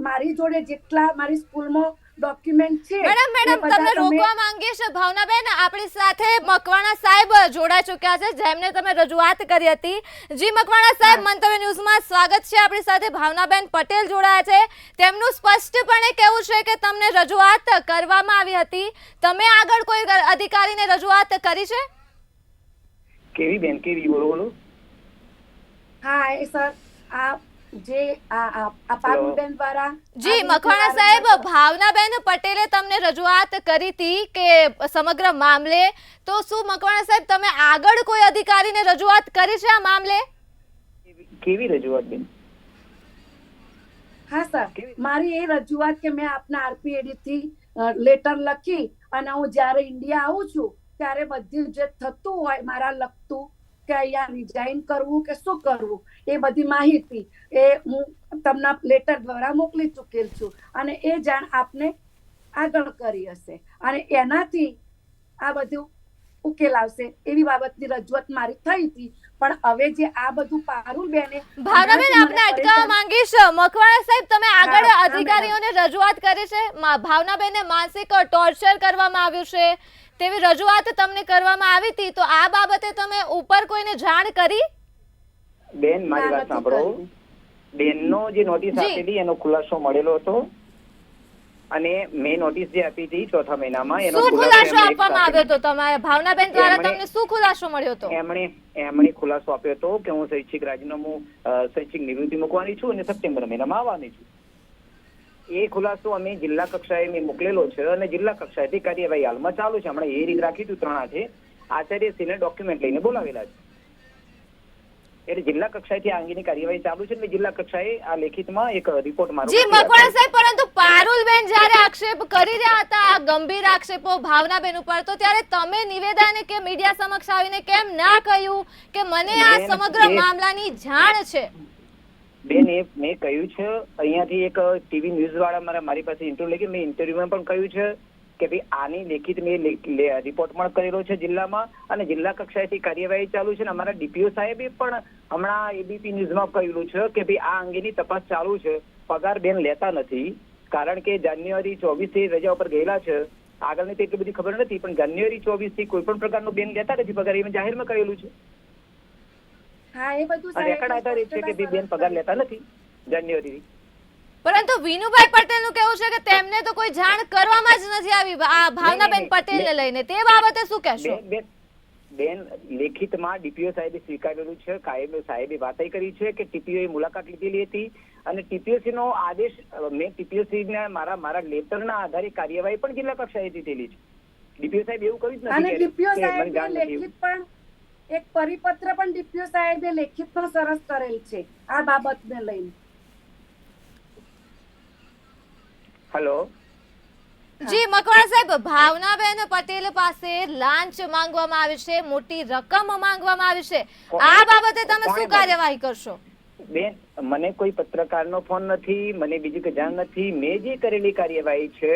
મારી જોડે જેટલા મારી સ્કૂલમાં ડોક્યુમેન્ટ છે. મેડમ, તમને રોકવા માંગીશ ભાવનાબેન, આપણી સાથે મકવાણા સાહેબ જોડાઈ ચૂક્યા છે જેમને તમે રજૂઆત કરી હતી. જી મકવાણા સાહેબ, મંતવ્ય ન્યૂઝમાં સ્વાગત છે. આપણી સાથે ભાવનાબેન પટેલ જોડાયા છે. તેમનું સ્પષ્ટપણે કહેવું છે કે તમને રજૂઆત કરવામાં આવી હતી. તમે આગળ કોઈ અધિકારીને રજૂઆત કરી છે? કેવી બેન, કેવી? બોલો. હા સર, આ જે આ પારુલબેન દ્વારા. જી મકવાણા સાહેબ, ભાવનાબેન પટેલે તમને રજૂઆત કરી હતી કે સમગ્ર મામલે, તો શું મકવાણા સાહેબ તમે આગળ કોઈ અધિકારીને રજૂઆત કરી છે આ મામલે? કેવી રજૂઆત બેન? હા સર, મારી એ રજૂઆત કે મેં આપના RPAD થી લેટર લખી અને હું જ્યારે ઇન્ડિયા આવું છું ત્યારે બધી જે થતું હોય મારા લખતું કે અહીંયા રિઝાઇન કરવું કે શું કરવું એ બધી માહિતી એ હું તમને લેટર દ્વારા મોકલી ચૂકેલ છું અને એ જાણ આપને આગળ કરી હશે અને એનાથી આ બધું ઉકેલ આવશે એવી બાબતની રજૂઆત મારી થઈ હતી. પણ હવે જે આ બધું પારુલબેને ભાવનાબેન આપને અટકાવવા માંગીશ. મકવાણા સાહેબ તમે આગળ હા, અધિકારીઓને રજૂઆત કરી છે? ભાવનાબેનને માનસિક ટોર્ચર કરવામાં આવ્યું છે તેવી રજૂઆત તમને કરવામાં આવી હતી, તો આ બાબતે તમે ઉપર કોઈને જાણ કરી? બેન મારી વાત સાંભળો. બેનનો જે નોટિસ જી. આપી હતી એનો ખુલાસો મળેલો હતો અને મેં નોટિસ જે આપી હતી ચોથા મહિનામાં એનો શું ખુલાસો એમણે એક આપવામાં આવ્યો સાથે- હતો તમારે ભાવનાબેન દ્વારા? એમણે- તમને શું ખુલાસો મળ્યો હતો? એમણે ખુલાસો આપ્યો હતો કે હું શૈક્ષિક રાજીનામું શૈક્ષિક નિવૃત્તિ મૂકવાની છું અને સપ્ટેમ્બર મહિનામાં આવવાની છું. એ ખુલાસો અમે જિલ્લા કક્ષાએ મેં મોકલેલો છે અને જિલ્લા કક્ષાએથી કાર્યવાહી હાલમાં ચાલુ છે. હમણાં હિયરિંગ રાખી હતું 3 હાથે. આચાર્યશ્રીને ડોક્યુમેન્ટ લઈને બોલાવેલા છે. એટલે જિલ્લા કક્ષાએથી આ અંગેની કાર્યવાહી ચાલુ છે. મેં જિલ્લા કક્ષાએ આ લેખિતમાં એક રિપોર્ટ મારો જી મકવાણા સાહેબ, પરંતુ પારુલબેન જ્યારે આક્ષેપ કરી રહ્યા હતા આ ગંભીર આક્ષેપો ભાવનાબેન ઉપર, તો ત્યારે તમે નિવેદન કે મીડિયા સમક્ષ આવીને કેમ ના કહ્યું કે મને આ બેન, સમગ્ર એ- મામલાની જાણ છે? બેન એ મેં કહ્યું છે અહીંયાથી એક ટીવી ન્યૂઝ વાળા મારી પાસે ઇન્ટરવ્યુ લઈ ગયા. મેં ઇન્ટરવ્યુમાં પણ કહ્યું છે કે ભાઈ આની લેખિત મેં રિપોર્ટ પણ કરેલો છે જિલ્લામાં અને જિલ્લા કક્ષાએથી કાર્યવાહી ચાલુ છે. અને અમારા ડીપીઓ સાહેબે પણ હમણાં એબીપી ન્યૂઝમાં કહેલું છે કે ભાઈ આ અંગેની તપાસ ચાલુ છે. પગાર બેન લેતા નથી કારણ કે જાન્યુઆરી 24 થી રજા ઉપર ગયેલા છે. આગળની તો એટલી બધી ખબર નથી, પણ જાન્યુઆરી 24 થી કોઈ પણ પ્રકારનો બેન લેતા નથી પગાર. એ જાહેરમાં કહેલું છે. હા એ બધું રેકર્ડ આધારિત છે કે ભાઈ બેન પગાર લેતા નથી જાન્યુઆરી. પરંતુ વિનુભાઈ પટેલનું કહેવું છે કે તેમને તો કોઈ જાણ કરવામાં જ નથી આવી આ ભાવનાબેન પટેલને લઈને. તે બાબતે શું કહેશો? બેન લેખિતમાં ડીપીઓ સાહેબે સ્વીકારેલું છે. કાયમી સાહેબે વાત કરી છે કે ટીપીઓ મુલાકાત લીધેલી હતી અને ટીપીઓસી નો આદેશ મેં ટીપીઓસી ના મારા લેટરના આધારે કાર્યવાહી પણ જિલ્લા કક્ષાએથી થયેલી છે. ડીપીઓ સાહેબ એવું કહ્યું જ અને નથી ડીપીઓ કે મને સાહેબે જાણ નથી. લેખિત પણ એક પરિપત્ર પણ ડીપીઓ સાહેબે લેખિતમાં સરસ કરેલ છે આ બાબતને લઈને. હેલો. જી મકવાણા સાહેબ, ભાવનાબેન પટેલ પાસે લાંચ માંગવામાં આવી છે, મોટી રકમ માંગવામાં આવી છે. આ બાબતે તમે શું કાર્યવાહી કરશો? બેન મને કોઈ પત્રકારનો ફોન નથી, મને બીજી કોઈ જાણ નથી. મેં જે કરેલી કાર્યવાહી છે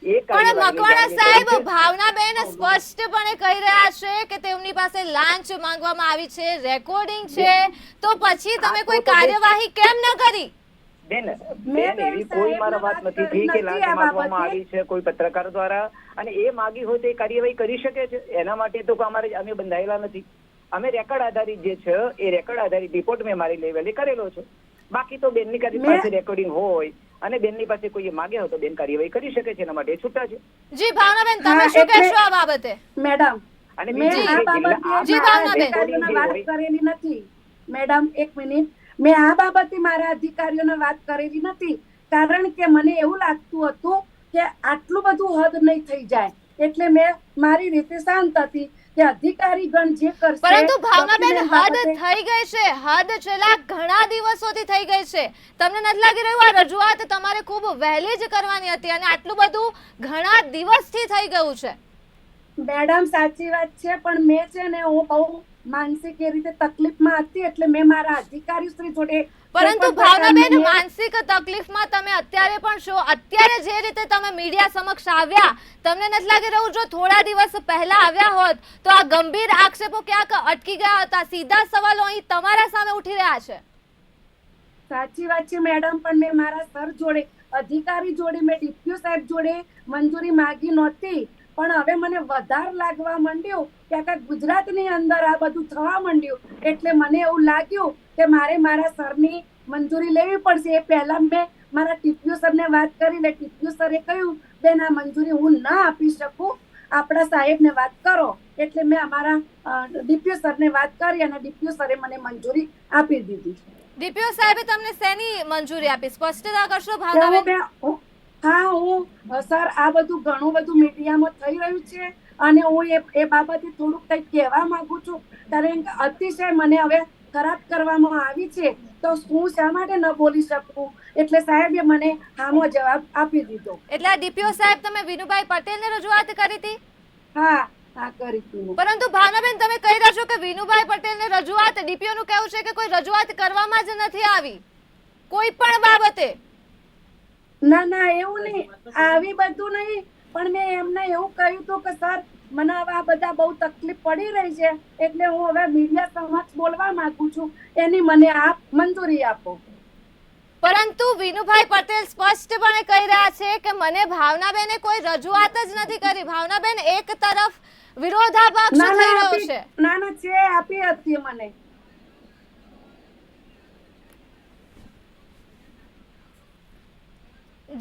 એ પણ મકવાણા સાહેબ, કાર્યવાહી ભાવનાબેન સ્પષ્ટપણે કહી રહ્યા છે કે તેમની પાસે લાંચ માંગવામાં આવી છે, રેકોર્ડિંગ છે, તો પછી તમે કોઈ કાર્યવાહી કેમ ન કરી? બેન એવી કોઈ મારા વાત નથી થઈ કે લાંચ માંગવામાં આવી છે કોઈ પત્રકાર દ્વારા. અને એ માગી હોય તો એ કાર્યવાહી કરી શકે છે. એના માટે તો અમે બંધાયેલા નથી. અમે રેકર્ડ આધારિત જે છે એ રેકર્ડ આધારિત રિપોર્ટ મેં મારી લેવલે કરેલો છે. બાકી તો બેનની પાસે રેકોર્ડિંગ હોય અને બેનની પાસે કોઈ માગે હોય તો બેન કાર્યવાહી કરી શકે છે. એના માટે છૂટા છે. જી ભાવનાબેન, તમે શું કહેશો આ બાબતે? મેડમ અને મેં આ બાબતે જી, ભાવનાબેન. વાત કરેલી નથી. મેડમ એક મિનિટ, મેં આ બાબતે મારા અધિકારીઓને વાત કરેલી નથી કારણ કે મને એવું લાગતું હતું કે આટલું બધું હદ નહીં થઈ જાય એટલે મેં મારી રીતે શાંત હતી કે અધિકારીગણ જે કરશે. પરંતુ ભાવનાબેન, document હદ બાબતે- થઈ ગઈ છે. હદ છેલ્લા ઘણા દિવસોથી થઈ ગઈ છે. તમને નથી લાગી રહ્યું આ રજૂઆત તમારે ખૂબ વહેલી જ કરવાની હતી અને આટલું બધું ઘણા દિવસથી થઈ ગયું છે? મેડમ સાચી વાત છે, પણ મેં છે ને હું બહુ માનસિક એ રીતે તકલીફમાં હતી એટલે મેં મારા અધિકારીશ્રી જોડે પરંતુ ભાવનાબેન, માનસિક તકલીફમાં તમે અત્યારે પણ છો. અત્યારે જે રીતે તમે મીડિયા સમક્ષ આવ્યા, તમને નથી લાગી રહ્યું જો થોડા દિવસ પહેલા આવ્યા હોત તો આ ગંભીર આક્ષેપો ક્યાંક અટકી ગયા હતા? સીધા સવાલો અહીં તમારા સામે ઉઠી રહ્યા છે. સાચી વાત છે મેડમ, પણ મેં મારા સર જોડે અધિકારી જોડે મેં ડીપીઓ સાહેબ જોડે મંજૂરી માંગી નહોતી. પણ હવે મને વધારે લાગવા માંડ્યું કે આખા ગુજરાતની અંદર આ બધું થવા માંડ્યું એટલે મને એવું લાગ્યું કે મારે મારા સરની મંજૂરી લેવી પડશે. એ પહેલા મેં મારા ટીપીઓ સરને વાત કરી એટલે ટીપીઓ સરે કહ્યું બેન આ મંજૂરી હું ના આપી શકું, આપણા સાહેબને વાત કરો. એટલે મેં અમારા ડીપીઓ સરને વાત કરી અને ડીપીઓ સરે મને મંજૂરી આપી દીધી. ડીપીઓ સાહેબે તમને શેની મંજૂરી આપી? સ્પષ્ટતા કરશો ભાવનાબેન? હા હું સર આ બધું ઘણું બધું મીડિયામાં થઈ રહ્યું છે અને હું એ બાબતે થોડુંક કંઈક કહેવા માંગુ છું કારણ કે અતિશય મને હવે ખરાબ કરવામાં આવી છે તો હું શા માટે ન બોલી શકું એટલે સાહેબે મને હામો જવાબ આપી દીધો. એટલે ડીપીઓ સાહેબ, તમે વિનુભાઈ પટેલને રજૂઆત કરી હતી? હા કરી હતી. પરંતુ ભાવનાબેન, તમે કહી રહ્યા છો કે વિનુભાઈ પટેલને રજૂઆત, ડીપીઓ નું કહેવું છે કે કોઈ રજૂઆત કરવામાં જ નથી આવી કોઈ પણ બાબતે. ના એવું નહીં, આવી બધું નહીં, પણ મેં એમને એવું કહ્યું હતું કે સર મને હવે આ બધા બહુ તકલીફ પડી રહી છે, એટલે હું હવે મીડિયા સમક્ષ બોલવા માંગુ છું, એની મને આપ મંજૂરી આપો. પરંતુ વિનુભાઈ પટેલ સ્પષ્ટપણે કહી રહ્યા છે કે મને ભાવનાબેને કોઈ રજૂઆત જ નથી કરી. ભાવનાબેન એક તરફ વિરોધાભાસ થઈ રહ્યો છે. ના છે, આપી હતી મને.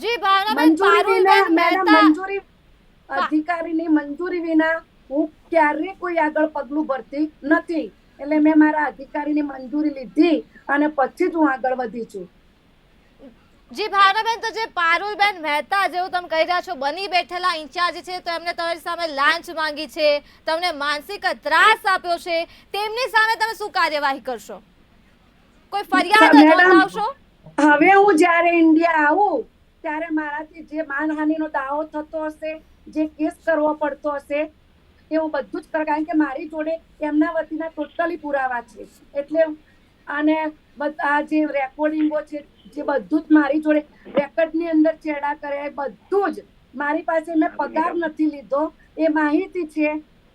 જી ભાવનાબેન, પારુલબેન મહેતા મંજૂરી અધિકારીની મંજૂરી વિના હું ક્યારેય કોઈ આગળ પગલું ભરતી નથી, એટલે મેં મારા અધિકારીની મંજૂરી લીધી અને પછી જ હું આગળ વધી છું. જી ભાવનાબેન, તો જે પારુલબેન મહેતા જેવું તમે કહી રહ્યા છો બની બેઠેલા ઇન્ચાર્જ છે, તો એમને તમારી સામે લાંચ માંગી છે, તમને માનસિક ત્રાસ આપ્યો છે, તેમની સામે તમે શું કાર્યવાહી કરશો? કોઈ ફરિયાદ નોંધાવશો? હવે હું જ્યારે ઇન્ડિયા આવું ત્યારે મારાથી જે માનહાનિનો દાવો થતો હશે, જે કેસ કરવો પડતો હશે, એ હું બધું જ કર, કારણ કે મારી જોડે એમના વતીના ટોટલી પુરાવા છે. એટલે અને આ જે રેકોર્ડિંગો છે, જે બધું જ મારી જોડે રેકોર્ડની અંદર ચેડા કર્યા, એ બધું જ મારી પાસે, મેં પગાર નથી લીધો, એ માહિતી છે.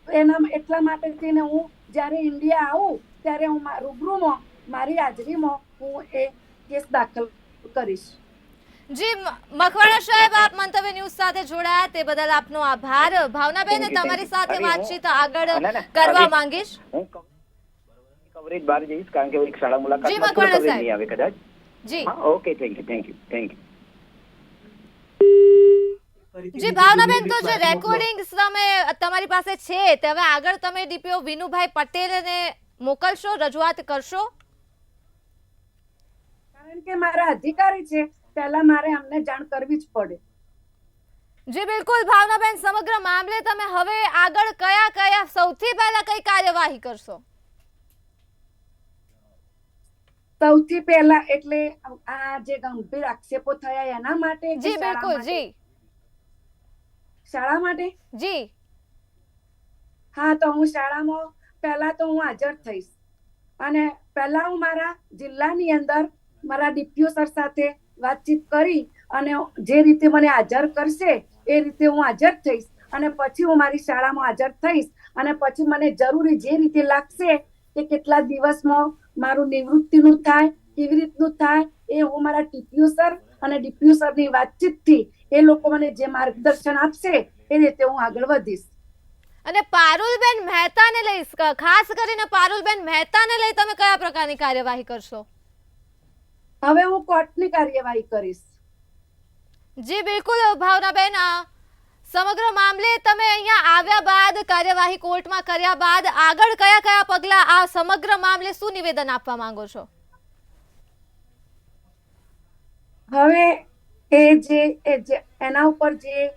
એના એટલા માટે થઈને હું જ્યારે ઇન્ડિયા આવું ત્યારે હું રૂબરૂમાં મારી હાજરીમાં હું એ કેસ દાખલ કરીશ. જી મકવાણા સાહેબ, આપ મંતવ્ય ન્યૂઝ સાથે જોડાયા તે બદલ આપનો આભાર. ભાવનાબેન, તમારી સાથે વાતચીત આગળ કરવા માંગીશ. હું કવરેજ બહાર જઈશ, કારણ કે એક શાળા જી, મુલાકાતમાં મકવાણા કવરેજ સાહેબ. નહીં આવે કદાચ. જી ઓકે, થેન્ક યુ. જી ભાવનાબેન, તો જે રેકોર્ડિંગ્સ તમારી પાસે છે તે હવે આગળ તમે ડીપીઓ વિનુભાઈ પટેલને મોકલશો, રજૂઆત કરશો? કારણ કે મારા અધિકારી છે, પહેલા મારે અમને જાણ કરવી જ પડે. જી બિલકુલ ભાવનાબેન, સમગ્ર મામલે તમે હવે આગળ કયા સૌથી પહેલા કઈ કાર્યવાહી કરશો? સૌથી પહેલા એટલે આ જે ગંભીર આક્ષેપો થયા એના માટે, જી બિલકુલ. જી શાળા માટે. જી હા, તો હું શાળામાં પહેલા તો હું હાજર થઈશ, અને પહેલા હું મારા જિલ્લાની અંદર મારા ડીપીઓ સર સાથે વાતચીત કરી અને જે રીતે મને હાજર કરશે એ રીતે હું હાજર થઈશ, અને પછી હું મારી શાળામાં હાજર થઈશ, અને પછી મને જરૂરી જે રીતે લાગશે કે કેટલા દિવસમાં મારું નિવૃત્તિનું થાય, કેવી રીતનું થાય, એ હું મારા ટીપીઓ સર અને ડીપીઓ સરની વાતચીતથી એ લોકો મને જે માર્ગદર્શન આપશે એ રીતે હું આગળ વધીશ. અને પારુલબેન મહેતાને લઈ, ખાસ કરીને પારુલબેન મહેતાને લઈ તમે કયા પ્રકારની કાર્યવાહી કરશો? હવે હું કોર્ટની કાર્યવાહી કરીશ. જી બિલકુલ ભાવનાબેન, સમગ્ર મામલે તમે અહીંયા આવ્યા બાદ, કાર્યવાહી કોર્ટમાં કર્યા બાદ આગળ કયા પગલા આ સમગ્ર મામલે શું નિવેદન આપવા માંગો છો? હવે એના ઉપર જે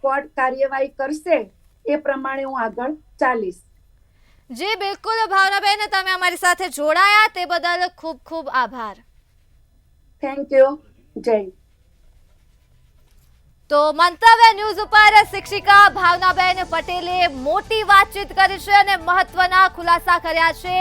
કોર્ટ કાર્યવાહી કરશે એ પ્રમાણે હું આગળ ચાલીશ. જી બિલકુલ ભાવનાબેન, તમે અમારી સાથે જોડાયા તે બદલ ખૂબ ખૂબ આભાર. Thank you. જય. તો મંતવ્ય ન્યૂઝ ઉપર શિક્ષિકા ભાવનાબેન પટેલે મોટી વાતચીત કરી છે અને મહત્વના ખુલાસા કર્યા છે.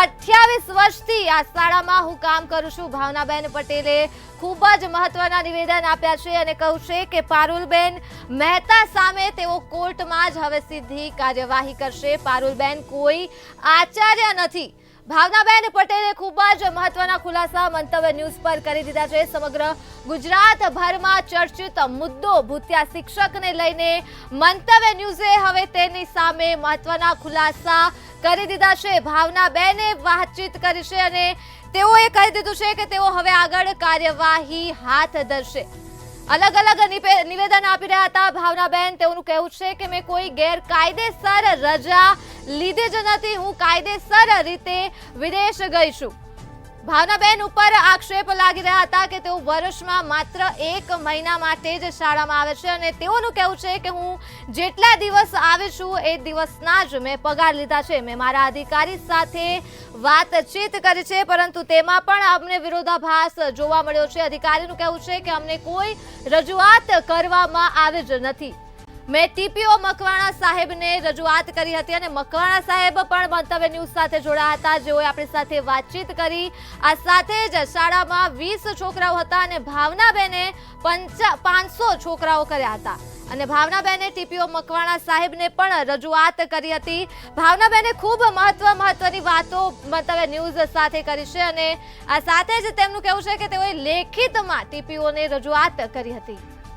28 વર્ષથી આ શાળામાં હું કામ કરું છું. ભાવનાબેન પટેલે ખૂબ જ મહત્વના નિવેદન આપ્યા છે અને કહ્યું છે કે પારુલબેન મહેતા સામે તેઓ કોર્ટમાં જ હવે સીધી કાર્યવાહી કરશે. પારુલબેન કોઈ આચાર્ય નથી. ભાવનાબેન પટેલે ખૂબ જ મહત્વના ખુલાસા મંતવ્ય ન્યૂઝ પર કરી દીધા છે. સમગ્ર ગુજરાતભરમાં ચર્ચિત મુદ્દો ભૂતિયા શિક્ષકને લઈને મંતવ્ય ન્યૂઝે હવે તેની સામે મહત્વના ખુલાસા કરી દીધા છે. ભાવનાબેને વાતચીત કરી છે અને તેઓએ કહી દીધું છે કે તેઓ હવે આગળ કાર્યવાહી હાથ ધરશે. અલગ અલગ નિવેદન આપી રહ્યા હતા ભાવનાબેન. તેઓનું કહેવું છે કે મેં કોઈ ગેરકાયદેસર રજા લીધી જ નથી, હું કાયદેસર રીતે વિદેશ ગઈ છું. ભાવનાબેન ઉપર આક્ષેપ લાગી રહ્યા હતા કે તેઓ વર્ષમાં માત્ર 1 મહિના માટે જ શાળામાં આવે છે અને તેઓનું કહેવું છે કે હું જેટલા દિવસ આવી છું એ દિવસના જ મેં પગાર લીધા છે. મેં મારા અધિકારી સાથે વાતચીત કરી છે, પરંતુ તેમાં પણ અમને વિરોધાભાસ જોવા મળ્યો છે. અધિકારીનું કહેવું છે કે અમને કોઈ રજૂઆત કરવામાં આવી જ નથી. મેં ટીપીઓ મકવાણા સાહેબને રજૂઆત કરી હતી અને મકવાણા સાહેબ પણ મંતવ્ય ન્યૂઝ સાથે જોડાયા હતા, જેઓએ આપણી સાથે વાતચીત કરી. આ સાથે જ શાળામાં 20 છોકરાઓ હતા અને ભાવનાબેને 500 છોકરાઓ કર્યા હતા. અને ભાવનાબેને ટીપીઓ મકવાણા સાહેબને પણ રજૂઆત કરી હતી. ભાવનાબેને ખૂબ મહત્વની વાતો મંતવ્ય ન્યૂઝ સાથે કરી છે અને આ સાથે જ તેમનું કહેવું છે કે તેઓએ લેખિતમાં ટીપીઓને રજૂઆત કરી હતી.